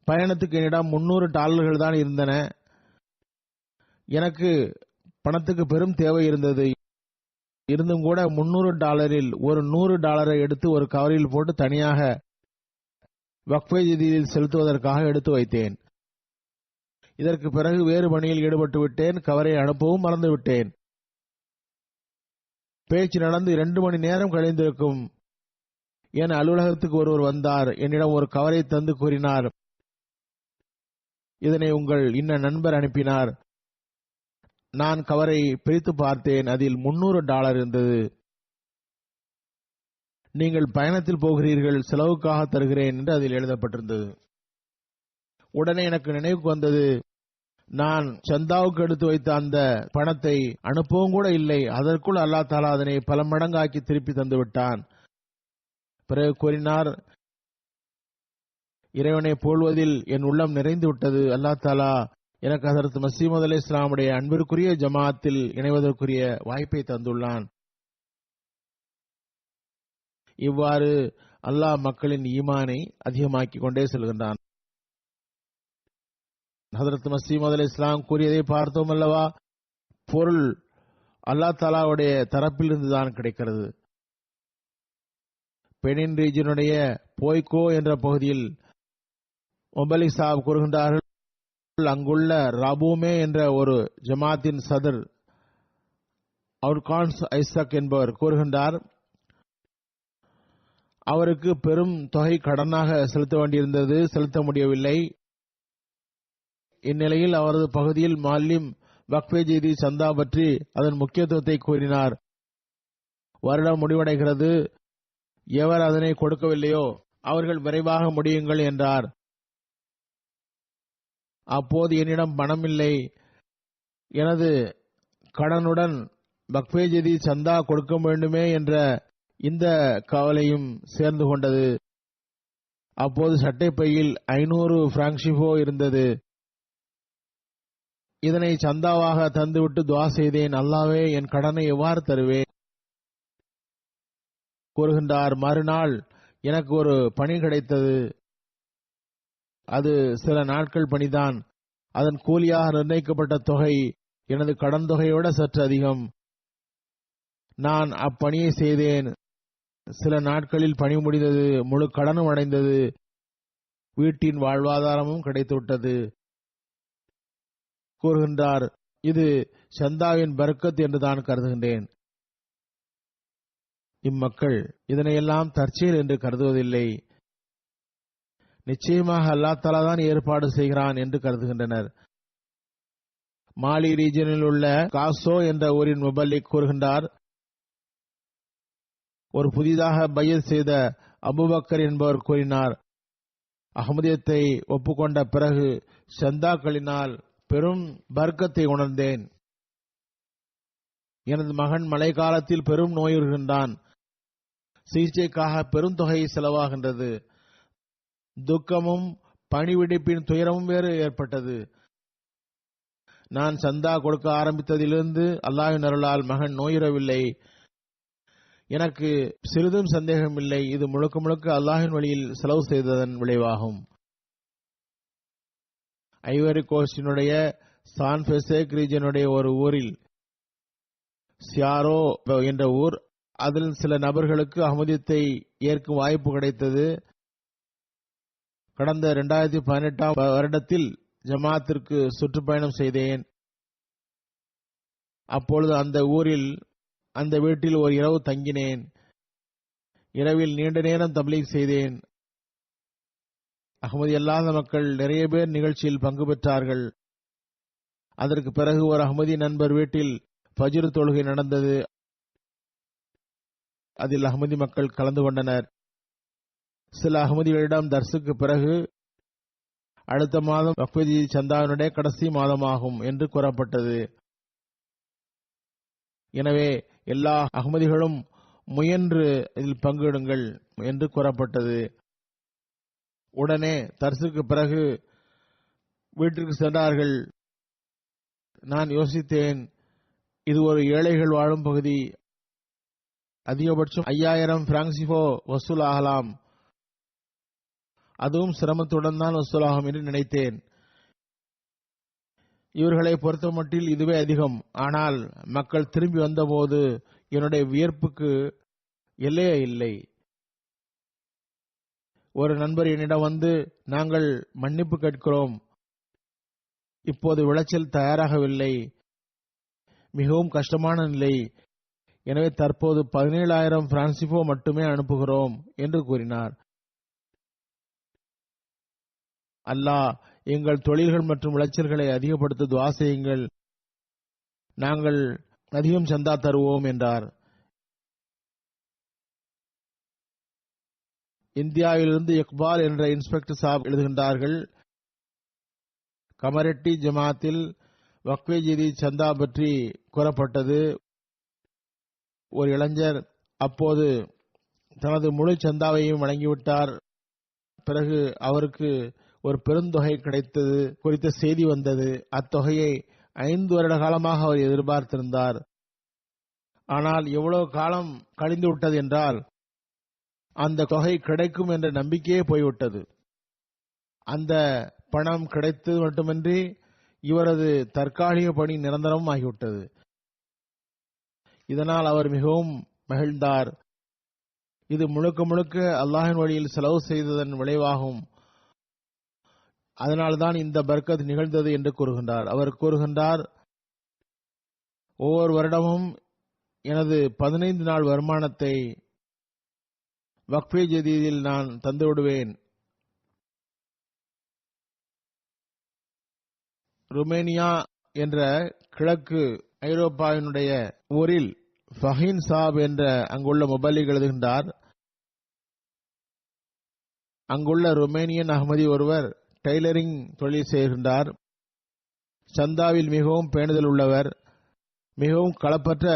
பயணத்துக்கு என்னிடம் $300 தான் இருந்தன. எனக்கு பணத்துக்கு பெரும் தேவை இருந்தது. இருந்தும் கூட $300 ஒரு $100 எடுத்து ஒரு கவரில் போட்டு தனியாக வக்ஃபே ஜதீதில் செலுத்துவதற்காக எடுத்து வைத்தேன். இதற்கு பிறகு வேறு பணியில் ஈடுபட்டு விட்டேன். கவரை அனுப்பவும் மறந்துவிட்டேன். பேச்சு நடந்து 2 மணி நேரம் கழிந்திருக்கும். என் அலுவலகத்துக்கு ஒருவர் வந்தார். என்னிடம் ஒரு கவரை தந்து கூறினார், இதனை உங்கள் இன்ன நண்பர் அனுப்பினார். நான் கவரை பிரித்து பார்த்தேன். அதில் $300 இருந்தது. நீங்கள் பயணத்தில் போகிறீர்கள், செலவுக்காக தருகிறேன் என்று அதில் எழுதப்பட்டிருந்தது. உடனே எனக்கு நினைவுக்கு வந்தது, நான் சந்தாவுக்கு எடுத்து வைத்த அந்த பணத்தை அனுப்பவும் கூட இல்லை. அதற்குள் அல்லாஹ் தாலா அதனை பல மடங்காக்கி திருப்பி தந்து விட்டான். பிறகு கூறினார், இறைவனை போல்வதில் என் உள்ளம் நிறைந்து விட்டது. அல்லாஹ் தாலா எனக்கு ஹஜ்ரத் மஸீஹ் அலைஹிஸ்ஸலாமுடைய அன்பிற்குரிய ஜமாத்தில் இணைவதற்குரிய வாய்ப்பை தந்துள்ளான். இவ்வாறு அல்லாஹ் மக்களின் ஈமானை அதிகமாக்கிக் கொண்டே செல்கின்றான். ஹஜ்ரத் மஸீஹ் அலைஹிஸ்ஸலாம் கூறியதை பார்த்தோம் அல்லவா? பொருள் அல்லாஹ் தாலாவுடைய தரப்பிலிருந்து தான் கிடைக்கிறது. பெனின் ரீஜனுடைய போய்கோ என்ற பகுதியில் மொபலி சாப் கூறுகின்றார்கள், அங்குள்ள ராபூமே என்ற ஒரு ஜமாத்தின் சதர் அவுர்கான்ஸ் ஐசக் என்பவர் கூறுகின்றார், அவருக்கு பெரும் தொகை கடனாக செலுத்த வேண்டியிருந்தது, செலுத்த முடியவில்லை. இந்நிலையில் அவரது பகுதியில் மாலிம் வக்ஃபே ஜீதி சந்தா பற்றி அதன் முக்கியத்துவத்தை கூறினார். வருடம் முடிவடைகிறது, எவர் அதனை கொடுக்கவில்லையோ அவர்கள் விரைவாக முடியுங்கள் என்றார். அப்போது என்னிடம் பணம் இல்லை, எனது கடனுடன் வக்ஃபே ஜீதி சந்தா கொடுக்க வேண்டுமே என்ற இந்த கவலையும் சேர்ந்து கொண்டது. அப்போது சட்டைப்பையில் 500 பிராங்க்ஷிபோ இருந்தது. இதனை சந்தாவாக தந்துவிட்டு துவா செய்தேன், அல்லாவே என் கடனை எவ்வாறு தருவேன் கூறுகின்றார். மறுநாள் எனக்கு ஒரு பணி கிடைத்தது. அது சில நாட்கள் பணிதான். அதன் கூலியாக நிர்ணயிக்கப்பட்ட தொகை எனது கடன் தொகையோட சற்று அதிகம். நான் அப்பணியை செய்தேன். சில நாட்களில் பணி முடிந்தது, முழு கடனும் அடைந்தது, வீட்டின் வாழ்வாதாரமும் கிடைத்துவிட்டது கூறுகின்றார். இது சந்தாவின் பரக்கத் என்று தான் கருதுகின்றேன். இம்மக்கள் இதனையெல்லாம் தற்செயல் என்று கருதுவதில்லை. நிச்சயமாக அல்லாஹ் தஆலா தான் ஏற்பாடு செய்கிறான் என்று கருதுகின்றனர். மாலி ரீஜனில் உள்ள காசோ என்ற ஊரின் முபல்லிக் கூறுகின்றார், ஒரு புதிதாக பையத் செய்த அபூபக்கர் என்பவர் கூறினார், அஹ்மதியத்தை ஒப்புக்கொண்ட பிறகு சந்தாக்களினால் பெரும் பர்க்கத்தை உணர்ந்தேன். எனது மகன் மழை காலத்தில் பெரும் நோயுறுகின்றான். சிகிச்சைக்காக பெரும் தொகை செலவாகின்றது. துக்கமும் பணிவிடைப்பின் துயரமும் வேறு ஏற்பட்டது. நான் சந்தா கொடுக்க ஆரம்பித்ததிலிருந்து அல்லாஹ்வின் அருளால் மகன் நோயுறவில்லை. எனக்கு சிறிதும் சந்தேகமில்லை, இது முழுக்க முழுக்க அல்லாஹ்வின் வழியில் செலவு செய்ததன் விளைவாகும். ஐவரி கோஸ்டினுடைய சான் பெசேக் ரீஜனுடைய ஒரு ஊரில், சியாரோ என்ற ஊர், அதில் சில நபர்களுக்கு அஹ்மதியத்தை ஏற்கும் வாய்ப்பு கிடைத்தது. கடந்த 2018 வருடத்தில் ஜமாத்திற்கு சுற்றுப்பயணம் செய்தேன். அப்பொழுது அந்த ஊரில் அந்த வீட்டில் ஒரு இரவு தங்கினேன். இரவில் நீண்ட நேரம் தப்லீக் செய்தேன். அஹ்மதி அல்லாத மக்கள் நிறைய பேர் நிகழ்ச்சியில் பங்கு பெற்றார்கள். அதற்கு பிறகு ஒரு அஹ்மதி நண்பர் வீட்டில் ஃபஜ்ர் தொழுகை நடந்தது. அதில் அஹ்மதி மக்கள் கலந்து கொண்டனர். சில அஹ்மதிகளிடம் தர்சுக்கு பிறகு அடுத்த மாதம் வக்ஃபே ஜீதி சந்தாவினுடைய கடைசி மாதமாகும் என்று கூறப்பட்டது. எனவே எல்லா அஹ்மதிகளும் முயன்று இதில் பங்கிடுங்கள் என்று கூறப்பட்டது. உடனே தர்சுக்கு பிறகு வீட்டிற்கு சென்றார்கள். நான் யோசித்தேன், இது ஒரு ஏழைகள் வாழும் பகுதி, அதிகபட்சம் 5000 பிராங்க்சிபோ வசூல் ஆகலாம், அதுவும் சிரமத்துடன் தான் வசூலாகும் என்று நினைத்தேன். இவர்களை பொறுத்தமட்டில் இதுவே அதிகம். ஆனால் மக்கள் திரும்பி வந்தபோது என்னுடைய வியர்ப்புக்கு எல்லையே இல்லை. ஒரு நண்பர் என்னிடம் வந்து, நாங்கள் மன்னிப்பு கேட்கிறோம், இப்போது விளைச்சல் தயாராகவில்லை, மிகவும் கஷ்டமான நிலை, எனவே தற்போது 17,000 பிரான்சிபோ மட்டுமே அனுப்புகிறோம் என்று கூறினார். அல்லாஹ் எங்கள் தொழில்கள் மற்றும் விளைச்சல்களை அதிகப்படுத்த துஆ செய்யுங்கள், நாங்கள் அதிகம் சந்தா தருவோம் என்றார். இந்தியாவிலிருந்து இக்பால் என்ற இன்ஸ்பெக்டர் சாப் எழுதுகின்றார்கள், கமரெட்டி ஜமாத்தில் வக்ஃபே ஜீதி சந்தா பற்றி கூறப்பட்டது. ஒரு இளைஞர் அப்போது தனது முழு சந்தாவையும் வழங்கிவிட்டார். பிறகு அவருக்கு ஒரு பெருந்தொகை கிடைத்தது குறித்த செய்தி வந்தது. அத்தொகையை 5 வருட காலமாக அவர் எதிர்பார்த்திருந்தார். ஆனால் எவ்வளவு காலம் கழிந்து விட்டது என்றால் அந்த தொகை கிடைக்கும் என்ற நம்பிக்கையே போய்விட்டது. அந்த பணம் கிடைத்தது மட்டுமின்றி இவரது தற்காலிக பணி நிரந்தரமும் ஆகிவிட்டது. இதனால் அவர் மிகவும் மகிழ்ந்தார். இது முழுக்க முழுக்க அல்லாஹ்வின் வழியில் செலவு செய்ததன் விளைவாகும், அதனால்தான் இந்த பர்க்கத் நிகழ்ந்தது என்று கூறுகின்றார். அவர் கூறுகின்றார், ஒவ்வொரு வருடமும் எனது 15 நாள் வருமானத்தை வக்ஃபே ஜதீதில் நான் தந்துவிடுவேன். ருமேனியா என்ற கிழக்கு ஐரோப்பாவினுடைய ஊரில் ஃபஹீன் சாப் என்ற அங்குள்ள முபல்லிக் எழுதுகின்றார். அங்குள்ள ருமேனியன் அகமதி ஒருவர் டெய்லரிங் தொழில் செய்கின்றார். சந்தாவில் மிகவும் பேணுதல் உள்ளவர். மிகவும் களப்பற்ற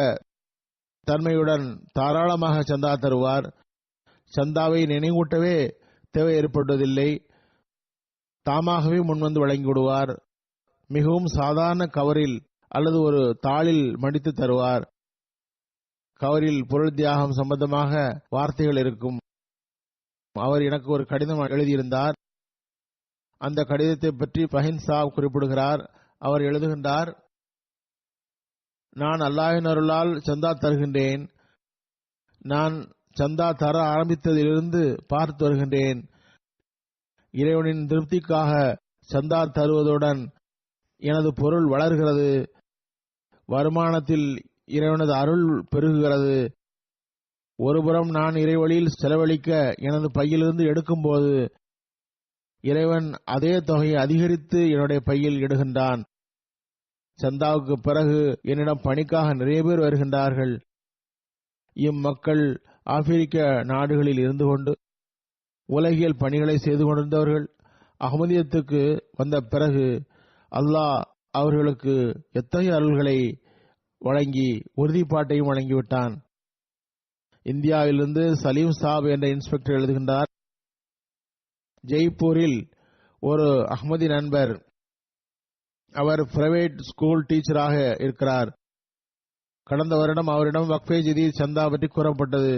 தன்மையுடன் தாராளமாக சந்தா தருவார். சந்தாவை நினைவூட்டவே தேவை ஏற்படுவதில்லை. தாமாகவே முன்வந்து வழங்கிவிடுவார். மிகவும் சாதாரண கவரில் அல்லது ஒரு தாளில் மடித்து தருவார். கவரில் பொருள் தியாகம் சம்பந்தமாக வார்த்தைகள் இருக்கும். அவர் எனக்கு ஒரு கடிதம் எழுதியிருந்தார். அந்த கடிதத்தை பற்றி ஃபஹீன் சாப் குறிப்பிடுகிறார். அவர் எழுதுகின்றார், நான் அல்லாஹ்வின் அருளால் சந்தா தருகின்றேன். நான் சந்தா தர ஆரம்பித்ததிலிருந்து பார்த்து வருகின்றேன். இறைவனின் திருப்திக்காக சந்தா தருவதுடன் எனது பொருள் வளர்கிறது. வருமானத்தில் இறைவனது அருள் பெருகுகிறது. ஒருபுறம் நான் இறைவழியில் செலவழிக்க எனது பையிலிருந்து எடுக்கும்போது இறைவன் அதே தொகையை அதிகரித்து என்னுடைய பையில் இடுகின்றான். சந்தாவுக்கு பிறகு என்னிடம் பணிக்காக நிறைய பேர் வருகின்றார்கள். இம்மக்கள் ஆப்பிரிக்க நாடுகளில் இருந்து கொண்டு உலகியல் பணிகளை செய்து கொண்டிருந்தவர்கள். அஹ்மதியத்துக்கு வந்த பிறகு அல்லாஹ் அவர்களுக்கு எத்தகைய அருள்களை வழங்கி உறுதிப்பாட்டையும் வழங்கிவிட்டான். இந்தியாவிலிருந்து சலீம் சாப் என்ற இன்ஸ்பெக்டர் எழுதுகின்றார், ஜெய்ப்பூரில் ஒரு அஹ்மதி நண்பர், அவர் பிரைவேட் ஸ்கூல் டீச்சராக இருக்கிறார். கடந்த வருடம் அவரிடம் வக்ஃபே ஜதீத் சந்தா பற்றி கூறப்பட்டது.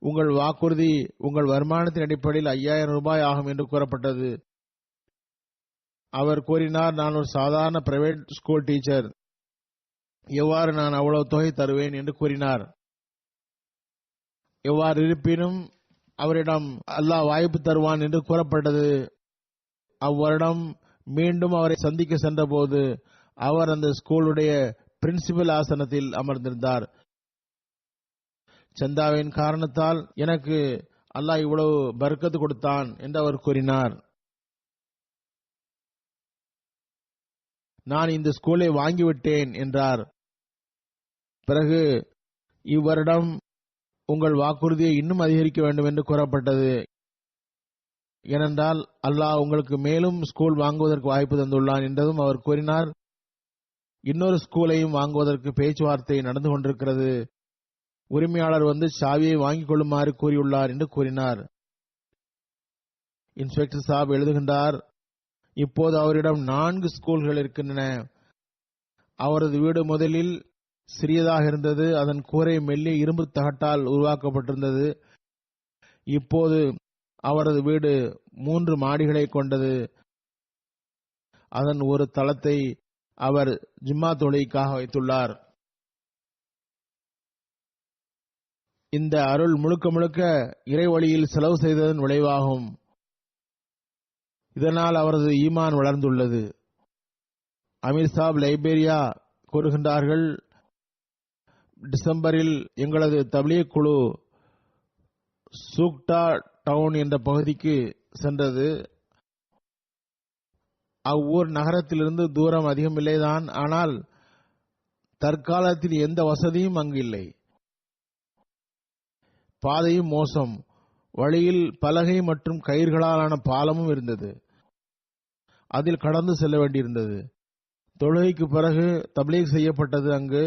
உங்கள் வாக்குறுதி உங்கள் வருமானத்தின் அடிப்படையில் 5000 ரூபாய் ஆகும் என்று கூறப்பட்டது. அவர் கூறினார், நான் ஒரு சாதாரண பிரைவேட் ஸ்கூல் டீச்சர், எவ்வாறு நான் அவ்வளவு தொகை தருவேன் என்று கூறினார். எவ்வாறு இருப்பினும் அவரிடம் அல்லாஹ் வாய்ப்பு தருவான் என்று கூறப்பட்டது. அவ்வருடம் மீண்டும் அவரை சந்திக்க சென்றபோது அவர் அந்த ஸ்கூலுடைய பிரின்சிபல் ஆசனத்தில் அமர்ந்திருந்தார். சந்தாவின் காரணத்தால் எனக்கு அல்லாஹ் இவ்வளவு பர்க்கத்து கொடுத்தான் என்று அவர் கூறினார். நான் இந்த ஸ்கூலை வாங்கிவிட்டேன் என்றார். பிறகு இவ்வருடம் உங்கள் வாக்குறுதியை இன்னும் அதிகரிக்க வேண்டும் என்று கூறப்பட்டது. ஏனென்றால் அல்லாஹ் உங்களுக்கு மேலும் ஸ்கூல் வாங்குவதற்கு வாய்ப்பு தந்துள்ளான் என்றதும் அவர் கூறினார், இன்னொரு ஸ்கூலையும் வாங்குவதற்கு பேச்சுவார்த்தை நடந்து கொண்டிருக்கிறது. உரிமையாளர் வந்து சாவியை வாங்கிக் கொள்ளுமாறு கூறியுள்ளார் என்று கூறினார். இன்ஸ்பெக்டர் சாப் எழுதுகின்றார், இப்போது அவரிடம் 4 ஸ்கூல்கள் இருக்கின்றன. அவரது வீடு முதலில் சிறியதாக இருந்தது. அதன் கூரை மெல்லிய இரும்பு தகட்டால் உருவாக்கப்பட்டிருந்தது. இப்போது அவரது வீடு 3 மாடிகளை கொண்டது. அதன் ஒரு தளத்தை அவர் ஜும்மா தொழுகைக்காக வைத்துள்ளார். இந்த அருள் முழுக்க முழுக்க இறை வழியில் செலவு செய்ததன் விளைவாகும். இதனால் அவரது ஈமான் வளர்ந்துள்ளது. அமீர் சாப் லைபேரியா கூறுகின்றார்கள், டிசம்பரில் எங்களது தப்லீக் குழு சூக்டா டவுன் என்ற பகுதிக்கு சென்றது. அவ்வூர் நகரத்திலிருந்து தூரம் அதிகமில்லைதான், ஆனால் தற்காலத்தில் எந்த வசதியும் அங்கு இல்லை. பாதையும் மோசம். வழியில் பலகை மற்றும் கயிர்களாலான பாலமும் இருந்தது. அதில் கடந்து செல்ல வேண்டியிருந்தது. தொழுகைக்கு பிறகு தப்லீக் செய்யப்பட்டது. அங்கு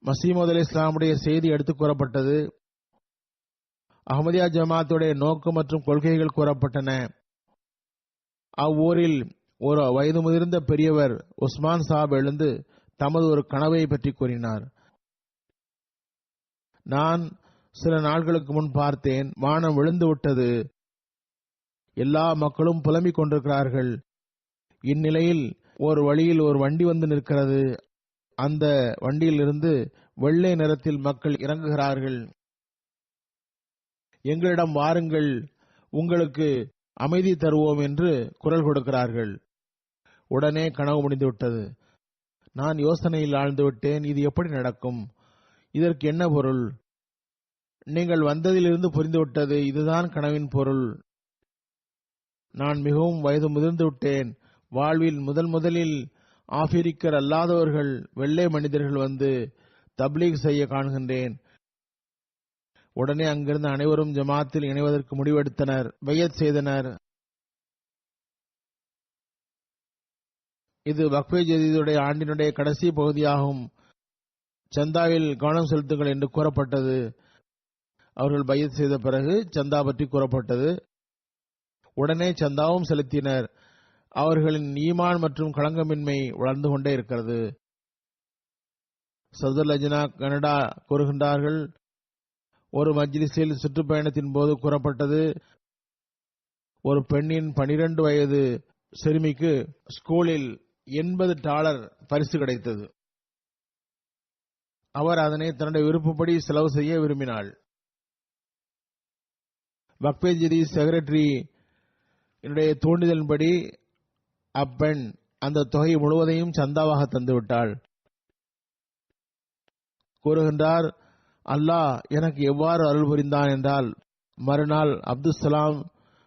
மசீமது அலைஹிஸ்ஸலாமுடைய செய்தி எடுத்துக் கூறப்பட்டது. அஹ்மதியா ஜமாத்துடைய நோக்கம் மற்றும் கொள்கைகள் கூறப்பட்டன. அவ்வூரில் ஒரு வயது முதிர்ந்த பெரியவர் உஸ்மான் சாப் எழுந்து தமது ஒரு கனவை பற்றி கூறினார். நான் சில நாட்களுக்கு முன் பார்த்தேன். வானம் விழுந்து விட்டது. எல்லா மக்களும் புலம்பிக் கொண்டிருக்கிறார்கள். இந்நிலையில் ஒரு வழியில் ஒரு வண்டி வந்து நிற்கிறது. அந்த வண்டியில் இருந்து வெள்ளை நிறத்தில் மக்கள் இறங்குகிறார்கள். எங்களிடம் வாருங்கள், உங்களுக்கு அமைதி தருவோம் என்று குரல் கொடுக்கிறார்கள். உடனே கனவு முடிந்துவிட்டது. நான் யோசனையில் ஆழ்ந்து விட்டேன். இது எப்படி நடக்கும்? இதற்கு என்ன பொருள்? நீங்கள் வந்ததிலிருந்து புரிந்துவிட்டது, இதுதான் கனவின் பொருள். நான் மிகவும் வயது முதிர்ந்து விட்டேன். வாழ்வில் முதலில் ஆபிரிக்கர் அல்லாதவர்கள், வெள்ளை மனிதர்கள் வந்து தப்லீக் செய்ய காண்கின்றேன். உடனே அங்கிருந்த அனைவரும் ஜமாத்தில் இணைவதற்கு முடிவெடுத்தனர், பையத் செய்தனர். இது வக்ஃபே ஜதீதுடைய ஆண்டினுடைய கடைசி பகுதியாகும். சந்தாவில் கவனம் செலுத்துங்கள் என்று கூறப்பட்டது. அவர்கள் பையத் செய்த பிறகு சந்தா பற்றி கூறப்பட்டது. உடனே சந்தாவும் செலுத்தினர். அவர்களின் ஈமான் மற்றும் களங்கமின்மை வளர்ந்து கொண்டே இருக்கிறது. சதுர் லஜ்னா கனடா கூறுகின்றார்கள், ஒரு மஜ்லிஸில் சுற்றுப்பயணத்தின் போது கூறப்பட்டது, ஒரு பெண்ணின் 12 வயது சிறுமிக்கு ஸ்கூலில் $80 பரிசு கிடைத்தது. அவர் அதனை தன்னுடைய விருப்பப்படி செலவு செய்ய விரும்பினாள். வக்ஃபே ஜதீத் செக்ரட்டரி தூண்டுதலின்படி அப்பெண் அந்த தொகை முழுவதையும் சந்தாவாக தந்துவிட்டாள். கூறுகின்றார், அல்லாஹ் எனக்கு எவ்வாறு அருள் புரிந்தான் என்றால், மறுநாள் அப்துல்சலாம்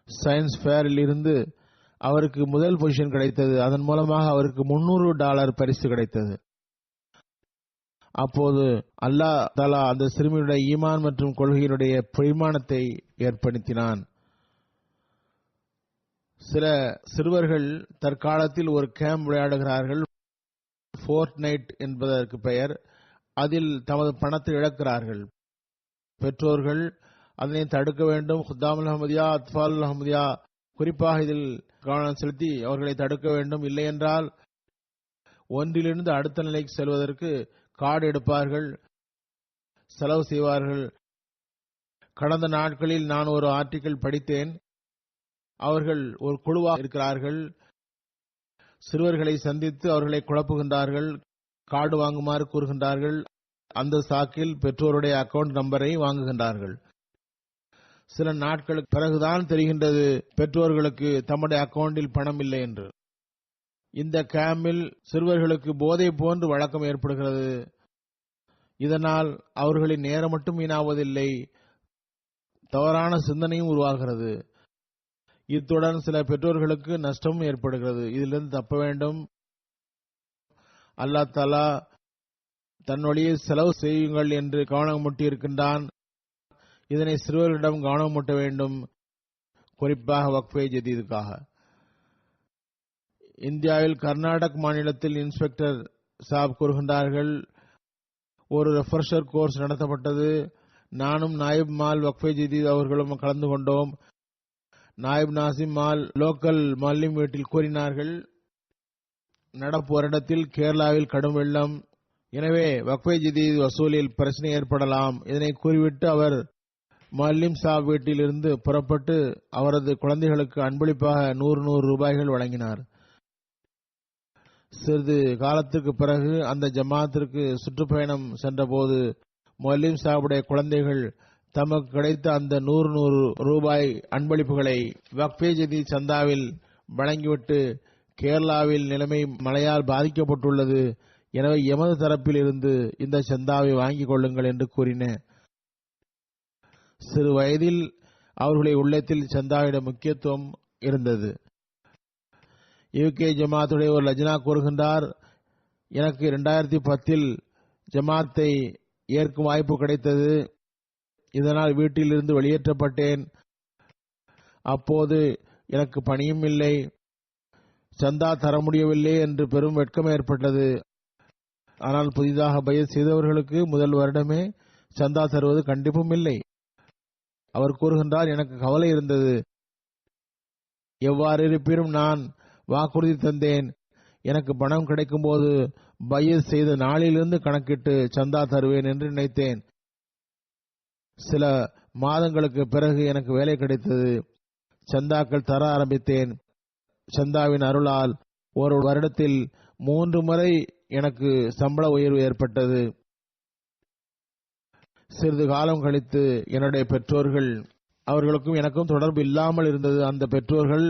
சயின்ஸ் ஃபேரில் இருந்து அவருக்கு முதல் பொசிஷன் கிடைத்தது. அதன் மூலமாக அவருக்கு $300 பரிசு கிடைத்தது. அப்போது அல்லாஹ் தஆலா அந்த சிறுமியுடைய ஈமான் மற்றும் கொள்கையினுடைய பரிமாணத்தை ஏற்படுத்தினான். சில சிறுவர்கள் தற்காலத்தில் ஒரு கேம்ப் விளையாடுகிறார்கள், ஃபோர்ட் நைட் என்பதற்கு பெயர். அதில் தமது பணத்தை இழக்கிறார்கள். பெற்றோர்கள் அதனை தடுக்க வேண்டும். ஹுத்தாமுல் அஹ்மதியா, அத்ஃபால் அஹ்மதியா குறிப்பாக இதில் கவனம் செலுத்தி அவர்களை தடுக்க வேண்டும். இல்லையென்றால் ஒன்றிலிருந்து அடுத்த நிலைக்கு செல்வதற்கு கார்டு எடுப்பார்கள், செலவு செய்வார்கள். கடந்த நாட்களில் நான் ஒரு ஆர்டிக்கிள் படித்தேன். அவர்கள் ஒரு குழுவாக இருக்கிறார்கள். சிறுவர்களை சந்தித்து அவர்களை குழப்புகின்றார்கள், கார்டு வாங்குமாறு கூறுகின்றார்கள். அந்த சாக்கில் பெற்றோருடைய அக்கவுண்ட் நம்பரை வாங்குகின்றார்கள். சில நாட்களுக்கு பிறகுதான் தெரிகின்றது பெற்றோர்களுக்கு தம்முடைய அக்கவுண்டில் பணம் இல்லை என்று. இந்த கேம்பில் சிறுவர்களுக்கு போதை போன்று வழக்கம் ஏற்படுகிறது. இதனால் அவர்களின் நேரம் மட்டும் வீணாவதில்லை, தவறான சிந்தனையும் உருவாகிறது. இத்துடன் சில பெற்றோர்களுக்கு நஷ்டமும் ஏற்படுகிறது. இதிலிருந்து தப்ப வேண்டும். அல்லாஹ் தஆலா தன் வழியை செலவு செய்யுங்கள் என்று கவனமூட்டி இருக்கின்றான். இதனை சிறுவர்களிடம் கவனமூட்ட வேண்டும், குறிப்பாக வக்ஃபே ஜதீதுக்காக. இந்தியாவில் கர்நாடக மாநிலத்தில் இன்ஸ்பெக்டர் சாப் கூறுகின்றார்கள், ஒரு ரெஃப்ரெஷர் கோர்ஸ் நடத்தப்பட்டது. நானும் நாயிப் மால் வக்ஃபே ஜதீத் அவர்களும் கலந்து கொண்டோம். நாயிப் நாசிம் மால் லோக்கல் மல்லிம் வீட்டில் கூறினார்கள், நடப்பு வருடத்தில் கேரளாவில் கடும் வெள்ளம், எனவே வக்ஃபே ஜதீத் வசூலில் பிரச்சனை ஏற்படலாம். இதனை கூறிவிட்டு அவர் மல்லிம் சாப் வீட்டில் இருந்து புறப்பட்டு அவரது குழந்தைகளுக்கு அன்பளிப்பாக 100 ரூபாய்கள் வழங்கினார். சிறிது காலத்திற்கு பிறகு அந்த ஜமாத்திற்கு சுற்றுப்பயணம் சென்றபோது மல்லிம் சாவுடைய குழந்தைகள் தமக்கு கிடைத்த அந்த 100 ரூபாய் அன்பளிப்புகளை வக்ஃபே ஜதீத் சந்தாவில் வழங்கிவிட்டு, கேரளாவில் நிலைமை மழையால் பாதிக்கப்பட்டுள்ளது, எனவே எமது தரப்பில் இருந்து இந்த சந்தாவை வாங்கிக் கொள்ளுங்கள் என்று கூறின. சிறு வயதில் அவர்களுடைய உள்ளத்தில் சந்தாவிட முக்கியத்துவம் இருந்தது. யூகே ஜமாத்துடைய ஒரு லஜ்னா கூறுகின்றார், எனக்கு 2010 ஜமாத்தை ஏற்கும் வாய்ப்பு கிடைத்தது. இதனால் வீட்டில் இருந்து வெளியேற்றப்பட்டேன். அப்போது எனக்கு பணியும் இல்லை, சந்தா தர முடியவில்லை என்று பெரும் வெட்கம் ஏற்பட்டது. ஆனால் புதிதாக பையத் செய்தவர்களுக்கு முதல் வருடமே சந்தா தருவது கண்டிப்பும் இல்லை. அவர் கூறுகின்றார், எனக்கு கவலை இருந்தது. எவ்வாறு இருப்பினும் நான் வாக்குறுதி தந்தேன். எனக்கு பணம் கிடைக்கும் போது பையத் செய்த நாளிலிருந்து கணக்கிட்டு சந்தா தருவேன் என்று நினைத்தேன். சில மாதங்களுக்கு பிறகு எனக்கு வேலை கிடைத்தது. சந்தாக்கள் தர ஆரம்பித்தேன். சந்தாவின் அருளால் ஒரு வருடத்தில் 3 முறை எனக்கு சம்பள உயர்வு ஏற்பட்டது. சிறிது காலம் கழித்து என்னுடைய பெற்றோர்கள், அவர்களுக்கும் எனக்கும் தொடர்பு இல்லாமல் இருந்தது, அந்த பெற்றோர்கள்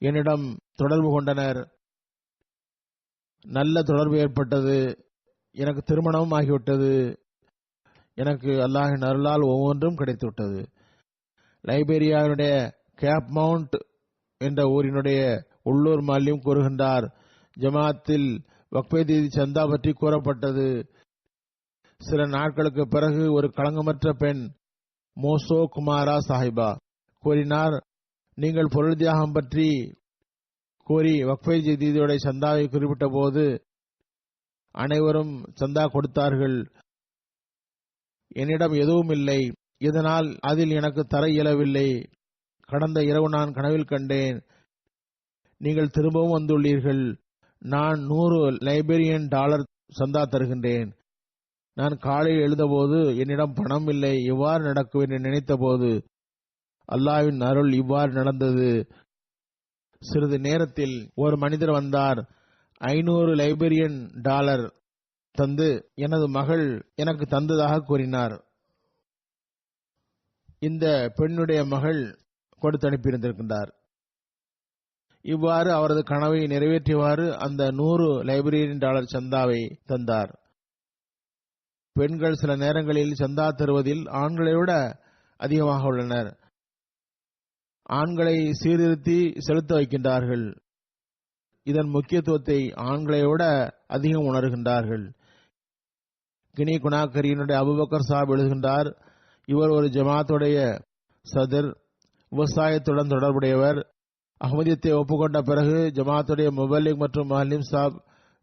என்னிடம் தொடர்பு கொண்டனர். நல்ல தொடர்பு ஏற்பட்டது. எனக்கு திருமணமும் ஆகிவிட்டது. எனக்கு அல்லாஹின் அருளால் ஒவ்வொன்றும் கிடைத்துவிட்டது. லைபீரியாவுடைய கேப் மவுண்ட் என்ற ஊரினுடைய உள்ளூர் மாலியும் கூறுகின்றார், ஜமாத்தில் வக்ஃபே சந்தா பற்றி கூறப்பட்டது. சில நாட்களுக்கு பிறகு ஒரு களங்கமற்ற பெண் மோசோ குமாரா சாஹிபா கூறினார், நீங்கள் பொருள் தியாகம் பற்றி கூறி வக்ஃபே ஜதீதுடைய சந்தாவை குறிப்பிட்ட போது அனைவரும் சந்தா கொடுத்தார்கள். என்னிடம் எதுவும் இல்லை, இதனால் அதில் எனக்கு தர இயலவில்லை. கடந்த இரவு நான் கனவில் கண்டேன், நீங்கள் திரும்பவும் வந்துள்ளீர்கள். நான் 100 லைபீரியன் டாலர் சந்தா தருகின்றேன். நான் காலையில் எழுந்தபோது என்னிடம் பணம் இல்லை. இவ்வாறு நடக்கும் என்று நினைத்த போது அல்லாஹ்வின் அருள் இவ்வாறு நடந்தது. சிறிது நேரத்தில் ஒரு மனிதர் வந்தார். 500 லைபீரியன் டாலர் தந்து எனது மகள் எனக்கு தந்ததாக கூறினார். இந்த பெண்ணுடைய மகள் கொடுத்து அனுப்பியிருந்திருக்கின்றார். இவ்வாறு அவரது கனவை நிறைவேற்றியவாறு அந்த 100 லைபீரியன் டாலர் சந்தாவை தந்தார். பெண்கள் சில நேரங்களில் சந்தா தருவதில் ஆண்களை விட அதிகமாக உள்ளனர். ஆண்களை சீர்திருத்தி செலுத்த வைக்கின்றார்கள். இதன் முக்கியத்துவத்தை ஆண்களை விட அதிகம் உணர்கின்றார்கள். கினி குணாக்கரியினுடைய அபுபக்கர் சாப் எழுதுகின்றார், இவர் ஒரு ஜமாத்துடைய சதர், விவசாயத்துடன் தொடர்புடையவர். அஹ்மதியத்தை ஒப்புக்கொண்ட பிறகு ஜமாத்துடைய முபல்லிக் மற்றும் மஹல்லிம் சாப்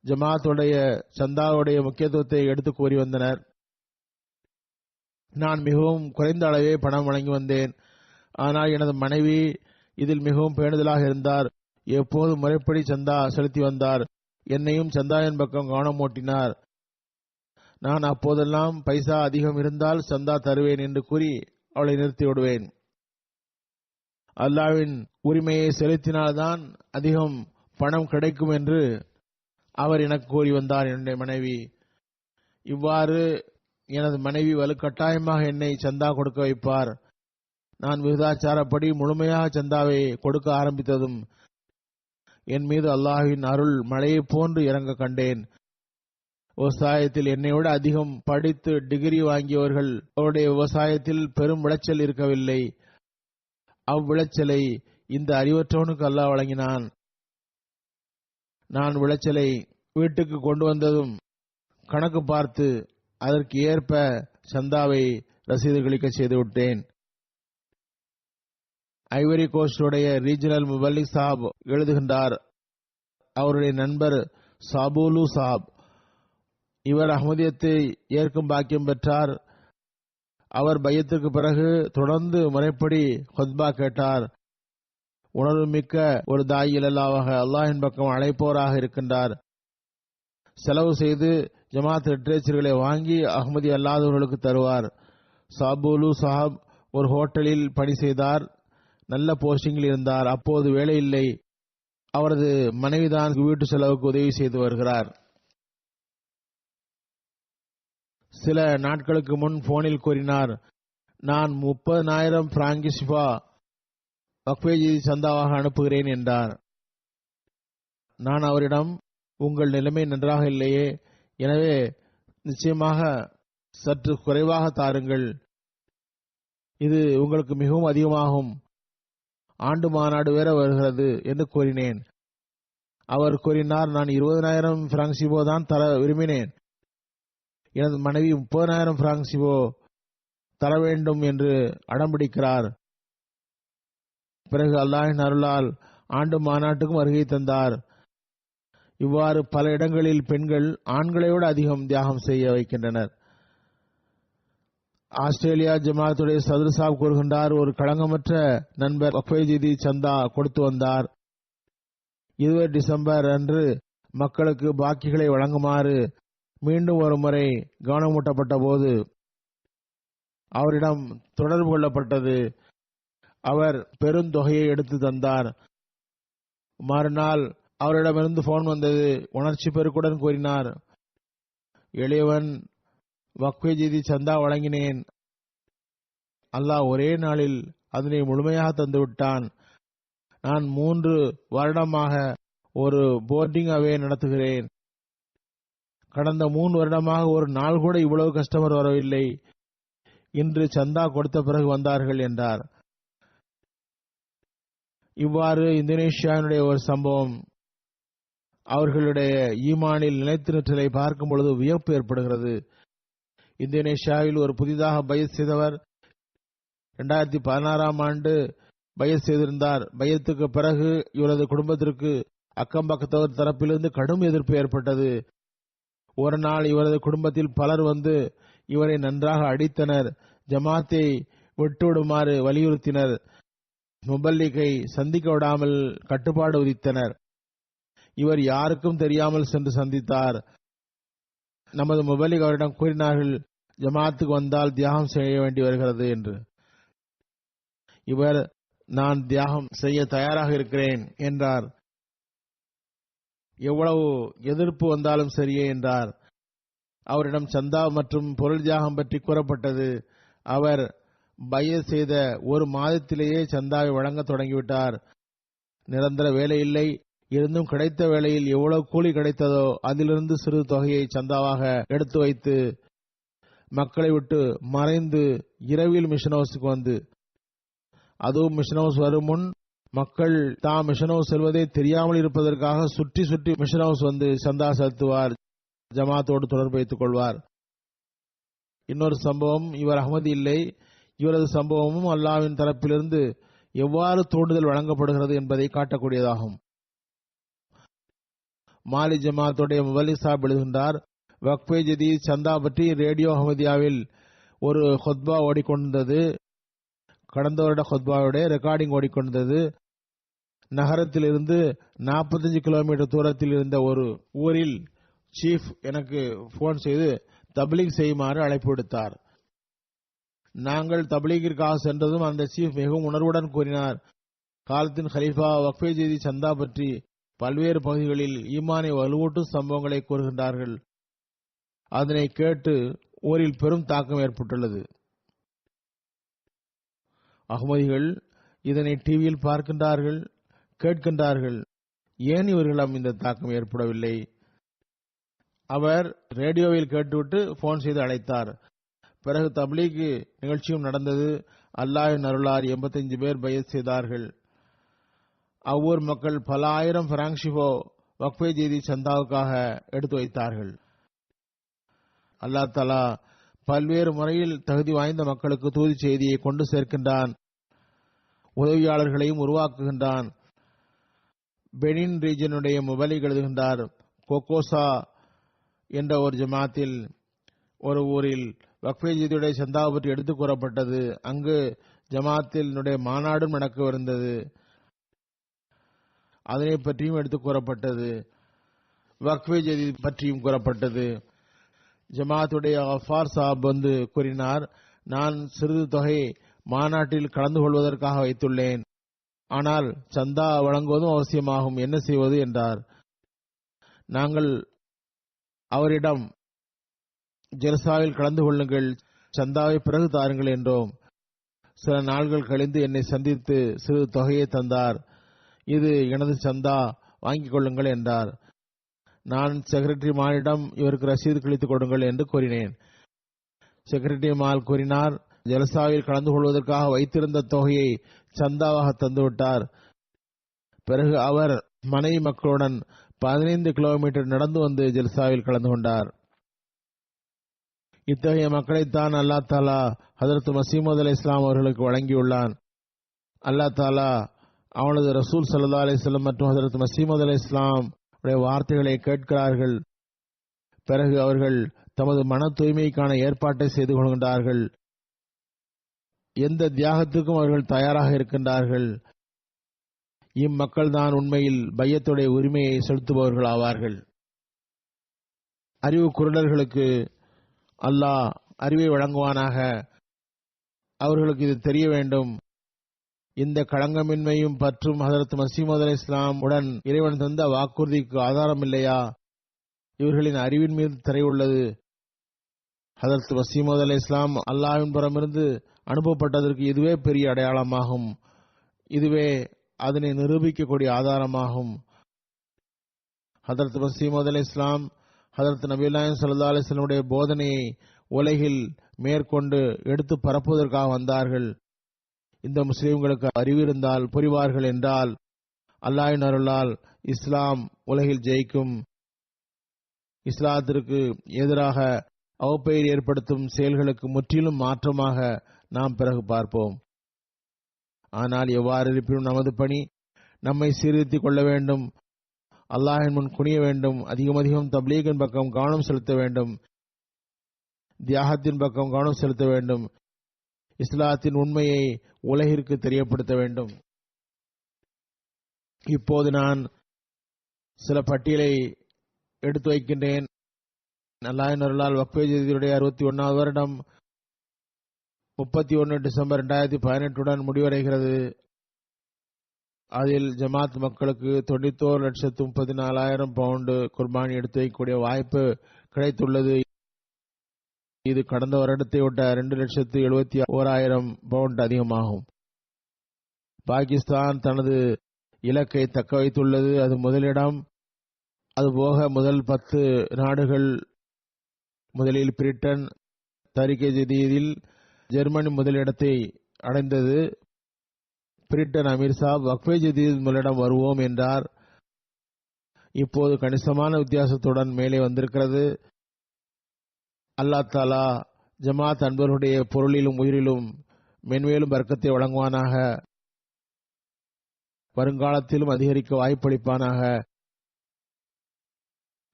ஜமாத்துடைய சந்தாவுடைய முக்கியத்துவத்தை எடுத்து கூறி வந்தனர். நான் மிகவும் குறைந்த அளவே பணம் வழங்கி வந்தேன். ஆனால் எனது மனைவி இதில் மிகவும் பேணுதலாக இருந்தார். எப்போது முறைப்படி சந்தா செலுத்தி வந்தார். என்னையும் சந்தாவின் பக்கம் கவனம் ஓட்டினார். நான் அப்போதெல்லாம் பைசா அதிகம் இருந்தால் சந்தா தருவேன் என்று கூறி அவளை நிறுத்தி விடுவேன். அல்லாஹ்வின் உரிமையை செலுத்தினால்தான் அதிகம் பணம் கிடைக்கும் என்று அவர் எனக்கு கூறி வந்தார். என்னுடைய மனைவி இவ்வாறு எனது மனைவி வலுக்கட்டாயமாக என்னை சந்தா கொடுக்க வைப்பார். நான் விகிதாச்சாரப்படி முழுமையாக சந்தாவை கொடுக்க ஆரம்பித்ததும் என் மீது அல்லாஹ்வின் அருள் மழையை போன்று இறங்க கண்டேன். விவசாயத்தில் என்னை விட அதிகம் படித்து டிகிரி வாங்கியவர்கள் அவருடைய விவசாயத்தில் பெரும் விளைச்சல் இருக்கவில்லை. அவ்விளைச்சலை இந்த அறிவற்றவனுக்கு அல்லாஹ் வழங்கினான். நான் விளைச்சலை வீட்டுக்கு கொண்டு வந்ததும் கணக்கு பார்த்து அதற்கு ஏற்ப சந்தாவை ரசீது கழிக்க செய்துவிட்டேன். ஐவரி கோஸ்டுடைய ரீஜனல் முபல்லிக் சாப் எழுதுகின்றார், அவருடைய நண்பர் சாபூலு சாப், இவர் அஹ்மதியத்தை ஏற்கும் பாக்கியம் பெற்றார். அவர் பையத்திற்கு பிறகு தொடர்ந்து முறைப்படி ஹுத்பா கேட்டார். உணர்வு மிக்க ஒரு தாய் இலல்லாவாக அல்லாஹின் பக்கம் அழைப்போராக இருக்கின்றார். செலவு செய்து ஜமாத் லிட்ரேச்சர்களை வாங்கி அஹ்மதி அல்லாதவர்களுக்கு தருவார். சாபூலு சாப் ஒரு ஹோட்டலில் பணி செய்தார். நல்ல போஸ்டிங்கில் இருந்தார். அப்போது வேலை இல்லை. அவரது மனைவிதான் வீட்டு செலவுக்கு உதவி செய்து வருகிறார். சில நாட்களுக்கு முன் போனில் கூறினார், நான் 30,000 பிராங்கிஸ்பா வக்ஃபே சந்தாவாக அனுப்புகிறேன் என்றார். நான் அவரிடம், உங்கள் நிலைமை நன்றாக இல்லையே, எனவே நிச்சயமாக சற்று குறைவாக தாருங்கள், இது உங்களுக்கு மிகவும் அதிகமாகும், ஆண்டு மாநாடு வேற வருகிறது என்று கூறினேன். அவர் கூறினார், நான் 20,000 பிராங்சிபோ தான் தர விரும்பினேன். எனது மனைவி 30,000 பிராங்சிபோ தர வேண்டும் என்று அடம்பிடிக்கிறார். பிறகு அல்லாஹின் அருளால் ஆண்டு மாநாட்டுக்கும் வருகை தந்தார். இவ்வாறு பல இடங்களில் பெண்கள் ஆண்களை விட அதிகம் தியாகம் செய்ய வைக்கின்றனர். ஆஸ்திரேலியா ஜமாத்துடைய சதுர் சாப் கூறுகின்றார், ஒரு களங்கமற்ற நண்பர் வக்ஃபே சந்தா கொடுத்து வந்தார். 20 டிசம்பர் அன்று மக்களுக்கு பாக்கிகளை வழங்குமாறு மீண்டும் ஒரு முறை கவனமூட்டப்பட்ட போது அவரிடம் தொடர்பு கொள்ளப்பட்டது. அவர் பெருந்தொகையை எடுத்து தந்தார். மறுநாள் அவரிடமிருந்து போன் வந்தது. உணர்ச்சி பெருக்குடன் கூறினார், எளியவன் வக்ஃபே சந்தா வழங்கினேன். அல்லாஹ் ஒரே நாளில் அதனை முழுமையாக தந்துவிட்டான். நான் 3 வருடமாக ஒரு போர்டிங் அவே நடத்துகிறேன். கடந்த 3 வருடமாக ஒரு நாள் கூட இவ்வளவு கஸ்டமர் வரவில்லை. இன்று சந்தா கொடுத்த பிறகு வந்தார்கள் என்றார். இவ்வாறு இந்தோனேஷியாவினுடைய ஒரு சம்பவம் அவர்களுடைய ஈமானில் நிலைத்து நிற்றலை பார்க்கும் பொழுது வியப்பு ஏற்படுகிறது. இந்தோனேஷியாவில் ஒரு புதிதாக பையத் செய்தவர் 2016ஆம் ஆண்டு பையத் செய்திருந்தார். பையத்துக்கு பிறகு இவரது குடும்பத்திற்கு அக்கம்பக்கத்தவர் தரப்பிலிருந்து கடும் எதிர்ப்பு ஏற்பட்டது. ஒரு நாள் இவரது குடும்பத்தில் பலர் வந்து இவரை நன்றாக அடித்தனர், ஜமாத்தை விட்டுவிடுமாறு வலியுறுத்தினர், முபல்லிகை சந்திக்க விடாமல் கட்டுப்பாடு விதித்தனர். இவர் யாருக்கும் தெரியாமல் சென்று சந்தித்தார். நமது முபல்லிக் அவரிடம் கூறினார்கள், ஜமாத்துக்கு வந்தால் தியாகம் செய்ய வேண்டி வருகிறது என்று. இவர், நான் தியாகம் செய்ய தயாராக இருக்கிறேன் என்றார். எவ்வளவு எதிர்ப்பு வந்தாலும் சரியே என்றார். அவரிடம் சந்தா மற்றும் பொருள் தியாகம் பற்றி கூறப்பட்டது. அவர் பையத் செய்த ஒரு மாதத்திலேயே சந்தாவை வழங்க தொடங்கிவிட்டார். நிரந்தர வேலை இல்லை, இருந்தும் கிடைத்த வேலையில் எவ்வளவு கூலி கிடைத்ததோ அதிலிருந்து சிறு தொகையை சந்தாவாக எடுத்து வைத்து மக்களை விட்டு மறைந்து இரவில் மிஷன் ஹவுஸுக்கு வந்து, அதுவும் மிஷன் ஹவுஸ் வரும் முன் மக்கள் தாம் மிஷன் ஹவுஸ் செல்வதே தெரியாமல் இருப்பதற்காக சுற்றி சுற்றி மிஷன் ஹவுஸ் வந்து சந்தா செலுத்துவார், ஜமாத்தோடு தொடர்பு வைத்துக் கொள்வார். இன்னொரு சம்பவம், இவர் அகமதி இல்லை, இவரது சம்பவமும் அல்லாஹ்வின் தரப்பிலிருந்து எவ்வாறு தூண்டுதல் வழங்கப்படுகிறது என்பதை காட்டக்கூடியதாகும். மாலி ஜமாத்துடைய முபல்லி சாஹிப் எழுதுகின்றார், வக்ஃபே ஜதீத் சந்தா பற்றி ரேடியோ அஹமதியாவில் ஒரு ஹுத்பா ஓடிக்கொண்டிருந்தது. கடந்த வருட ஹுத்பாவுடைய ரெக்கார்டிங் ஓடிக்கொண்டிருந்தது. நகரத்தில் இருந்து 45 கிலோமீட்டர் தூரத்தில் இருந்த ஒரு ஊரில் சீஃப் எனக்கு போன் செய்து தப்லீக் செய்யுமாறு அழைப்பு விடுத்தார். நாங்கள் தப்லீகிற்காக சென்றதும் அந்த சீஃப் மிகவும் உணர்வுடன் கூறினார், காலத்தின் ஹலீஃபா வக்ஃபே ஜதீத் சந்தா பற்றி பல்வேறு பகுதிகளில் ஈமானை வலுவூட்டும் சம்பவங்களை கூறுகின்றார்கள். அதனை கேட்டு ஊரில் பெரும் தாக்கம் ஏற்பட்டுள்ளது. அஹ்மதிகள் இதனை டிவியில் பார்க்கின்றார்கள், கேட்கின்றார்கள். ஏன் இவர்களிடம் இந்த தாக்கம் ஏற்படவில்லை? அவர் ரேடியோவில் கேட்டுவிட்டு போன் செய்து அழைத்தார். பிறகு தப்லீக் நிகழ்ச்சியும் நடந்தது. அல்லாஹ்வின் அருளால் 85 பேர் பையத் செய்தார்கள். அவ்வூர் மக்கள் பல ஆயிரம் பிராங்ஷிபோ வக்ஃபே ஜதீத் சந்தாவுக்காக எடுத்து வைத்தார்கள். அல்லாஹ் தஆலா பல்வேறு முறையில் தகுதி வாய்ந்த மக்களுக்கு தூது செய்தியை கொண்டு சேர்க்கின்றான், உதவியாளர்களையும் உருவாக்குகின்றான். பெனின் ரீஜனுடைய முபல்லிக் எழுதுகின்றார், கோகோசா என்ற ஒரு ஜமாத்தில் ஒரு ஊரில் வக்ஃபே ஜதீதுடைய சந்தாவை பற்றி எடுத்துக் கூறப்பட்டது. அங்கு ஜமாத்தினுடைய மாநாடும் நடக்கவிருந்தது. அதனை பற்றியும் எடுத்துக் கூறப்பட்டது. வக்ஃபே ஜதீத் பற்றியும் கூறப்பட்டது. ஜமாத்துடைய கஃபார் சாப் வந்து கூறினார், நான் சிறிது தொகை மாநாட்டில் கலந்து கொள்வதற்காக வைத்துள்ளேன், ஆனால் சந்தா வழங்குவதும் அவசியமாகும், என்ன செய்வது என்றார். நாங்கள் அவரிடம் ஜல்சாவில் கலந்து கொள்ளுங்கள், சந்தாவை பிறகு தாருங்கள் என்றோம். சில நாள்கள் கழிந்து என்னை சந்தித்து சிறு தொகையை தந்தார். இது எனது சந்தா, வாங்கிக் கொள்ளுங்கள் என்றார். நான் செக்ரட்டரி மாலிடம் இவருக்கு ரசீது கிழித்துக் கொடுங்கள் என்று கூறினேன். செக்ரட்டரி மால் கூறினார், ஜல்சாவில் கலந்து கொள்வதற்காக வைத்திருந்த தொகையை சந்தாவாக தந்துவிட்டார். பிறகு அவர் மனைவி மக்களுடன் 15 கிலோமீட்டர் நடந்து வந்து ஜல்சாவில் கலந்து கொண்டார். இத்தகைய மக்களைத்தான் அல்லாஹ் தாலா ஹஜ்ரத் மஸீமூத் அலைஹிஸ்ஸலாம் அவர்களுக்கு வழங்கியுள்ளான். அல்லாஹ் தாலா அவனது ரசூல் ஸல்லல்லாஹு அலைஹி வஸல்லம் மற்றும் ஹஜ்ரத் மஸீமூத் அலைஹிஸ்ஸலாம் உடைய வார்த்தைகளை கேட்கிறார்கள். பிறகு அவர்கள் தமது மன தூய்மைக்கான ஏற்பாட்டை செய்து கொள்கின்றார்கள். எந்த தியாகத்துக்கும் அவர்கள் தயாராக இருக்கின்றார்கள். இம்மக்கள் தான் உண்மையில் பையத்துடைய உரிமையை செலுத்துபவர்கள் ஆவார்கள். அறிவு குருடர்களுக்கு அல்லாஹ் அறிவை வழங்குவானாக. அவர்களுக்கு இது தெரிய வேண்டும். இந்த களங்கமின்மையும் பற்றும் ஹஜ்ரத் மஸீமூத் அலைஹிஸ்ஸலாம் உடன் இறைவன் தந்த வாக்குறுதிக்கு ஆதாரம் இல்லையா? இவர்களின் அறிவின் மீது திரை உள்ளது. ஹஜ்ரத் மஸீமூத் அலைஹிஸ்ஸலாம் அல்லாஹ்வின் புறமிருந்து அனுப்பப்பட்டதற்கு இதுவே பெரிய அடையாளமாகும். இதுவே அதனை நிரூபிக்கக்கூடிய ஆதாரமாகும். ஹஜ்ரத் மஸீமூத் அலைஹிஸ்ஸலாம் ஹஜ்ரத் நபியுல்லாஹி ஸல்லல்லாஹு அலைஹி வஸல்லம் உடைய போதனையை உலகில் மேற்கொண்டு எடுத்து பரப்புவதற்காக வந்தார்கள். இந்த முஸ்லிம்களுக்கு அறிவு இருந்தால் புரிவார்கள் என்றால் அல்லாஹ்வின் அருளால் இஸ்லாம் உலகில் ஜெயிக்கும். இஸ்லாத்திற்கு எதிராக அவப்பெயர் ஏற்படுத்தும் செயல்களுக்கு முற்றிலும் மாற்றமாக நாம் பிறகு பார்ப்போம். ஆனால் எவ்வாறு இருப்பினும் நமது பணி நம்மை சீர்திருத்திக் கொள்ள வேண்டும், அல்லாஹின் முன் குனிய வேண்டும், அதிகம் தப்லீகின் பக்கம் கவனம் செலுத்த வேண்டும், தியாகத்தின் பக்கம் கவனம் செலுத்த வேண்டும், இஸ்லாத்தின் உண்மையை உலகிற்கு தெரியப்படுத்த வேண்டும். இப்போது நான் சில பட்டியலை எடுத்து வைக்கின்றேன். அல்லாஹ்வின் அருளால் வக்ஃபே ஜதீதுடைய 61வது வருடம் 31 டிசம்பர் 2018 முடிவடைகிறது. அதில் ஜமாத் மக்களுக்கு 91,34,000 பவுண்டு குர்பானி எடுத்து வைக்கக்கூடிய வாய்ப்பு கிடைத்துள்ளது. இது கடந்த வருடத்தை ஒட்ட 2,71,000 பவுண்ட் அதிகமாகும். பாகிஸ்தான் தனது இலக்கை தக்க வைத்துள்ளது. அது முதலிடம். அதுபோக முதல் 10 நாடுகள், முதலில் பிரிட்டன், தரிகே ஜதீதில் ஜெர்மனி முதலிடத்தை அடைந்தது. பிரிட்டன் அமீர் சாப் வக்ஃபே ஜதீத் முதலிடம் வருவோம் என்றார். இப்போது கணிசமான வித்தியாசத்துடன் மேலே வந்திருக்கிறது. அல்லாஹ் தஆலா ஜமாத் அன்பர்களுடைய பொருளிலும் உயிரிலும் மென்மேலும் பரக்கத்தை வழங்குவானாக, வருங்காலத்திலும் அதிகரிக்க வாய்ப்பளிப்பானாக.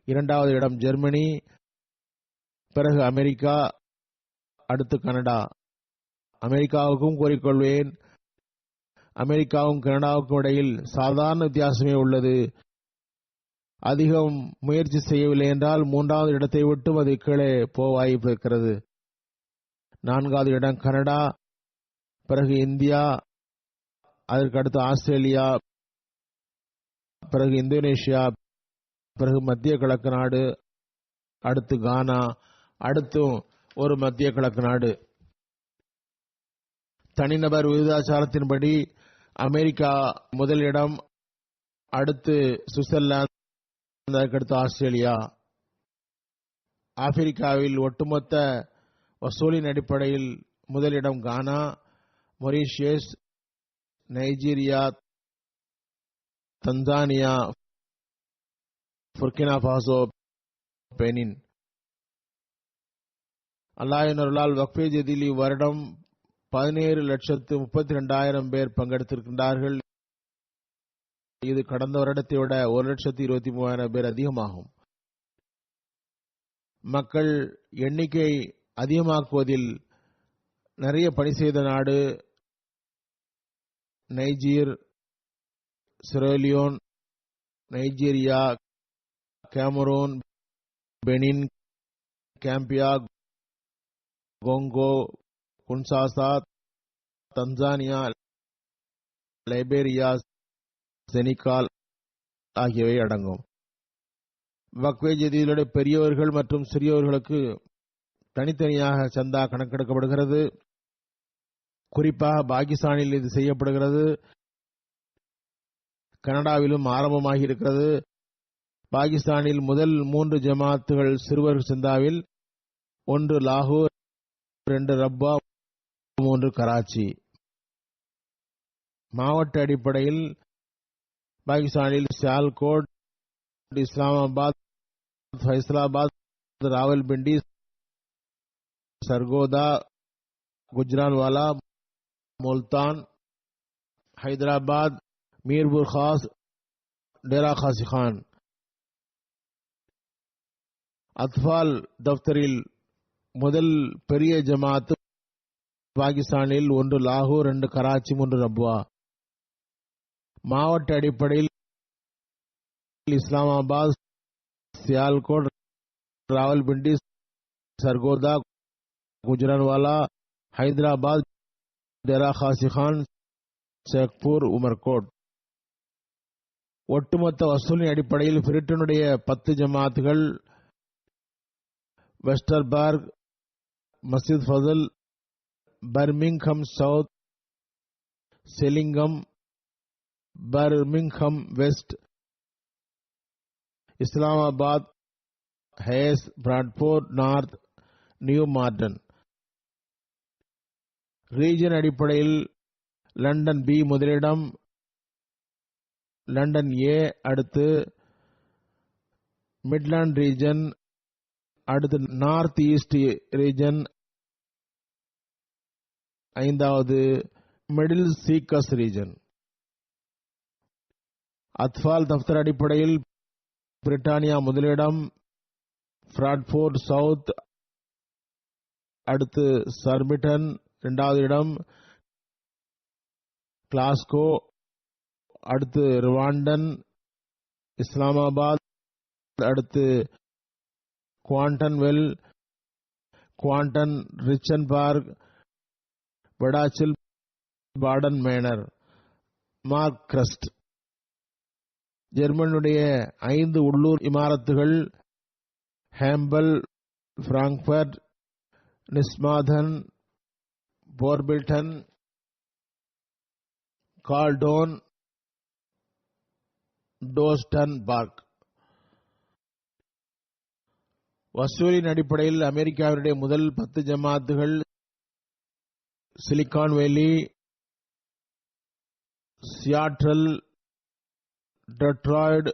இரண்டாவது இடம் ஜெர்மனி, பிறகு அமெரிக்கா, அடுத்து கனடா. அமெரிக்காவுக்கும் கோரிக்கொள்வேன், அமெரிக்காவும் கனடாவுக்கும் இடையில் சாதாரண வித்தியாசமே உள்ளது. அதிகம் முயற்சி செய்யவில்லை என்றால் மூன்றாவது இடத்தை விட்டும் அது கீழே போக வாய்ப்பு இருக்கிறது. நான்காவது இடம் கனடா, பிறகு இந்தியா, அதற்கு அடுத்து ஆஸ்திரேலியா, பிறகு இந்தோனேஷியா, பிறகு மத்திய கிழக்கு நாடு, அடுத்து கானா, அடுத்தும் ஒரு மத்திய கிழக்கு நாடு. தனிநபர் விகிதாச்சாரத்தின்படி அமெரிக்கா முதலிடம், அடுத்து சுவிட்சர்லாந்து, அதற்கடுத்து ஆஸ்திரேலியா. ஆப்பிரிக்காவில் ஒட்டுமொத்த வசூலின் அடிப்படையில் முதலிடம் Ghana, Mauritius, Nigeria, Tanzania, Burkina Faso, Benin. அல்லாஹ்வின் அருளால் வக்ஃபே ஜதீதில் இவ்வருடம் 17,32,000 பேர் பங்கெடுத்திருக்கின்றார்கள். இது கடந்த வருடத்தை விட 1,23,000 பேர் அதிகமாகும். மக்கள் எண்ணிக்கை அதிகமாக்குவதில் நிறைய பணி செய்த நாடு Niger, Sierra Leone, Nigeria, Cameroon, Benin, Gambia, Congo, Kinshasa, Tanzania, Liberia, Senegal ஆகியவை அடங்கும். வக்ஃபே ஜதீதுடைய பெரியவர்கள் மற்றும் சிறியவர்களுக்கு தனித்தனியாக சந்தா கணக்கெடுக்கப்படுகிறது. குறிப்பாக பாகிஸ்தானில் இது செய்யப்படுகிறது. கனடாவிலும் ஆரம்பமாகி இருக்கிறது. பாகிஸ்தானில் முதல் 3 ஜமாத்துகள் சிறுவர் சந்தாவில், 1 லாகூர், 2 ரப்பா, 3 கராச்சி. மாவட்ட அடிப்படையில் பாகிஸ்தானில் சியால்கோட், இஸ்லாமாபாத், ஃபைசலாபாத், ராவல்பிண்டி, சர்கோதா, குஜ்ரான்வாலா, முல்தான், ஹைதராபாத், மீர்புர் खास, डेरा खासी खान. அத்ஃபால் தப்தரில் முதல் பெரிய ஜமாத் பாகிஸ்தானில் 1 லாகூர், 2 கராச்சி, 3 ரப்வா. மாவட்ட அடிப்படையில் இஸ்லாமாபாத், சியால்கோட், ராவல்பிண்டி, சர்கோதா, குஜ்ரான்வாலா, ஹைதராபாத், डेरा खासी खान, शेखपुर, उमरकोट. ஒட்டுமொத்த வசூலின் அடிப்படையில் பிரிட்டனுடைய 10 ஜமாத்துகள் Worcester Park, Masjid Fazl, Birmingham South, செலிங்கம், Birmingham West, Islamabad, Hayes, Bradford North, New Malden. Region அடிப்படையில் லண்டன் பி முதலிடம், லண்டன் ஏ அடுத்து, மிட்லாண்ட் ரீஜன் அடுத்து, நார்த் ஈஸ்ட் ரீஜன் ஐந்தாவது, மிடில் சீக்கஸ் ரீஜன். அத்ஃபால் தஃப்தர் அடிப்படையில் பிரிட்டானியா முதலிடம், பிராட்ஃபோர்ட் சவுத் அடுத்து, சர்பிட்டன் இரண்டாவது இடம், கிளாஸ்கோ அடுத்து, ருவாண்டன், இஸ்லாமாபாத் அடுத்து, குவாண்டன்வெல், குவாண்டன், ரிச்சன்பர்க், வடாச்சில், பாடன் மேனர், மார்க் கிரஸ்ட். ஜெர்மனுடைய 5 உள்ளூர் இமாரத்துகள் ஹேம்பல், பிராங்க்பர்ட், நிஸ்மாதன், போர்பில்டன், கால்டோன், டோஸ்டன்பர்க். வசூலின் அடிப்படையில் அமெரிக்காவினுடைய முதல் 10 ஜமாத்துகள் சிலிகான் வேலி, சியாட்டல், டெட்ராய்டு,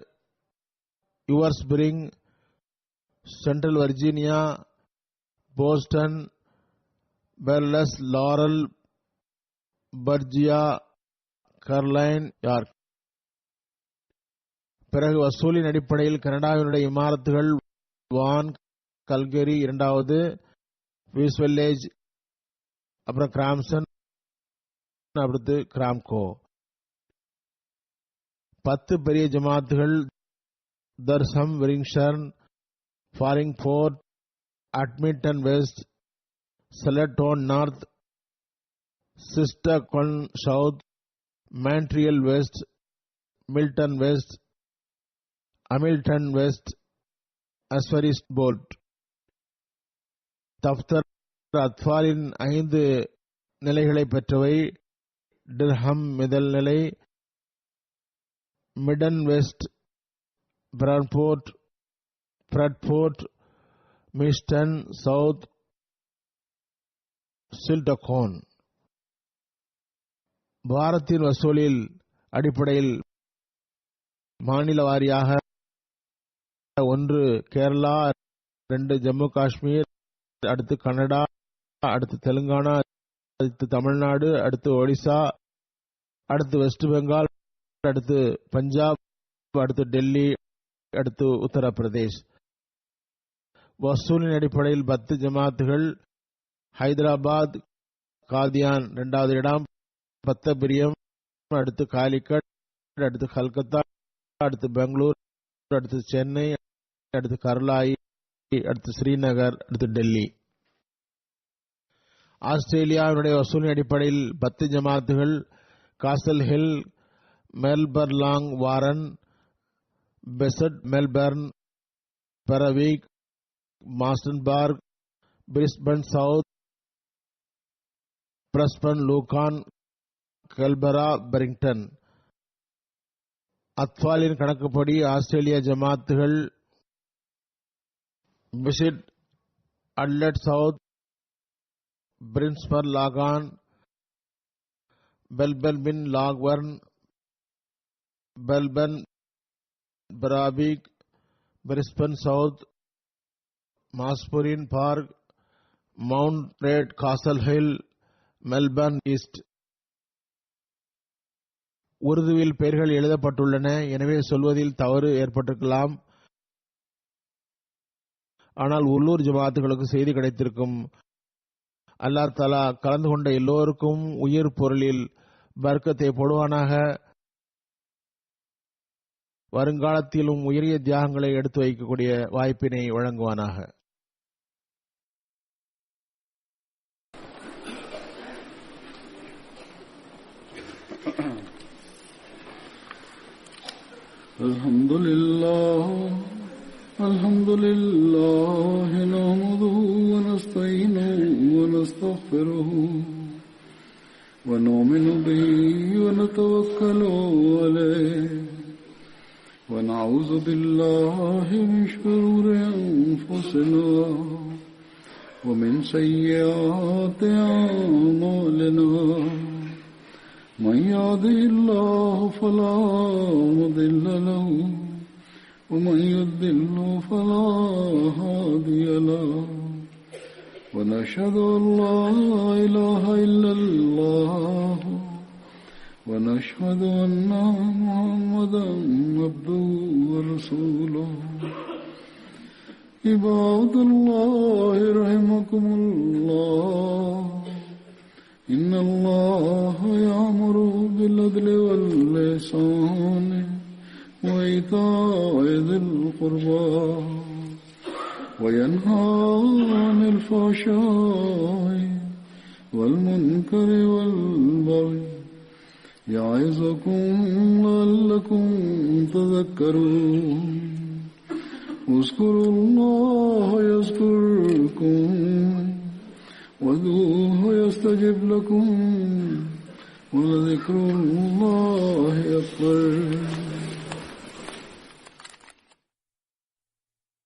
யுவர்ஸ்பிரிங், சென்ட்ரல் வர்ஜீனியா, போஸ்டன், பெர்லஸ், லாரல், பர்ஜியா, கர்லைன், யார்க். பிறகு வசூலின் அடிப்படையில் கனடாவினுடைய இமாரத்துகள் வான், கல்கரி இரண்டாவது, விஸ்வெல்லேஜ், அப்புறம் கிராம்சன், அடுத்து கிராம்கோ. 10 பெரிய ஜமாத்துகள் தர்சம், விரிங்ஷர்ன், ஃபாரிங்ஃபோர்ட், அட்மிட்டன் வெஸ்ட், செலட்டோன் நார்த், சிஸ்டகொன் south, Montreal West, Milton West, Hamilton West, அஸ்வரிஸ்ட் போல்ட். தஃப்தர் அத்ஃபாலின் 5 நிலைகளை பெற்றவை. டிர்ஹம் முதல் நிலை, மிடன் வெஸ்ட், பிரான்போர்ட், பிரெட்ஃபோர்ட், மிஸ்டன் சவுத், சில்டகோன். பாரத்தின் வசூலில் அடிப்படையில் மாநில வாரியாக 1 கேரளா, 2 ஜம்மு காஷ்மீர், அடுத்து கனடா, அடுத்து தெலுங்கானா, அடுத்து தமிழ்நாடு, அடுத்து ஒடிசா, அடுத்து வெஸ்ட் பெங்கால், அடுத்து பஞ்சாப், அடுத்து டெல்லி, அடுத்து உத்தரப்பிரதேஷ். வசூலின் அடிப்படையில் 10 ஜமாத்துகள் ஹைதராபாத், காதியான் இரண்டாவது இடம், பத்தபிரியம், அடுத்து காலிக்கட், அடுத்து கல்கத்தா, அடுத்து பெங்களூர், அடுத்து சென்னை, அடுத்து கர்லாயி, அடுத்து ஸ்ரீநகர், அடுத்து டெல்லி. ஆஸ்திரேலியாவினுடைய வசூலின் அடிப்படையில் 10 ஜமாத்துகள் காசல் ஹில், மெல்பர்லாங் வாரன், பெசட் மெல்பர்ன், பெரவிக், மாஸ்டன்பர்க், பிரிஸ்பன் சவுத், பிரஸ்பன் லூகான், கல்பரா, பெரிங்டன். அத்ஃபாலின் கணக்குப்படி ஆஸ்திரேலிய ஜமாத்துகள் பிசிட், அட்லட் சவுத், பிரின்ஸ்பர் லாகான், பெல்பன் லாக்வர்ன், பெல்பன், பராபிக், பிரிஸ்பன் சவுத், மாஸ்புரின் பார்க், மவுண்ட் ரேட், காசல் ஹில், மெல்பர்ன் ஈஸ்ட். உருதுவில் பெயர்கள் எழுதப்பட்டுள்ளன, எனவே சொல்வதில் தவறு ஏற்பட்டிருக்கலாம். ஆனால் உள்ளூர் ஜமாத்துகளுக்கு செய்தி கிடைத்திருக்கும். அல்லாஹ் தஆலா கலந்து கொண்ட எல்லோருக்கும் உயிர் பொருளில் பர்க்கத்தை போடுவானாக. வருங்காலத்திலும் உயரிய தியாகங்களை எடுத்து வைக்கக்கூடிய வாய்ப்பினை வழங்குவானாக. அல்ஹம்துலில்லாஹ் நஹ்மதுஹு வ நஸ்தஈனுஹு வ நஸ்தக்ஃபிருஹு வ நு'மினு பிஹி வ நதவக்கலு அலைஹி வ நஊது பில்லாஹி மின் ஷுரூரி அன்ஃபுஸினா ومن سيئات أعمالنا من يهده الله فلا مضل له ومن يضلل فلا هادي له ونشهد أن لا إله إلا الله ونشهد أن محمدا عبده ورسوله عباد الله رحمكم الله إن الله يأمر بالعدل والإحسان وإيتاء ذي القربى وينهى عن الفحشاء والمنكر والبغي يعظكم لعلكم تذكرون اذكروا الله يذكركم وادعوه يستجب لكم ولذكر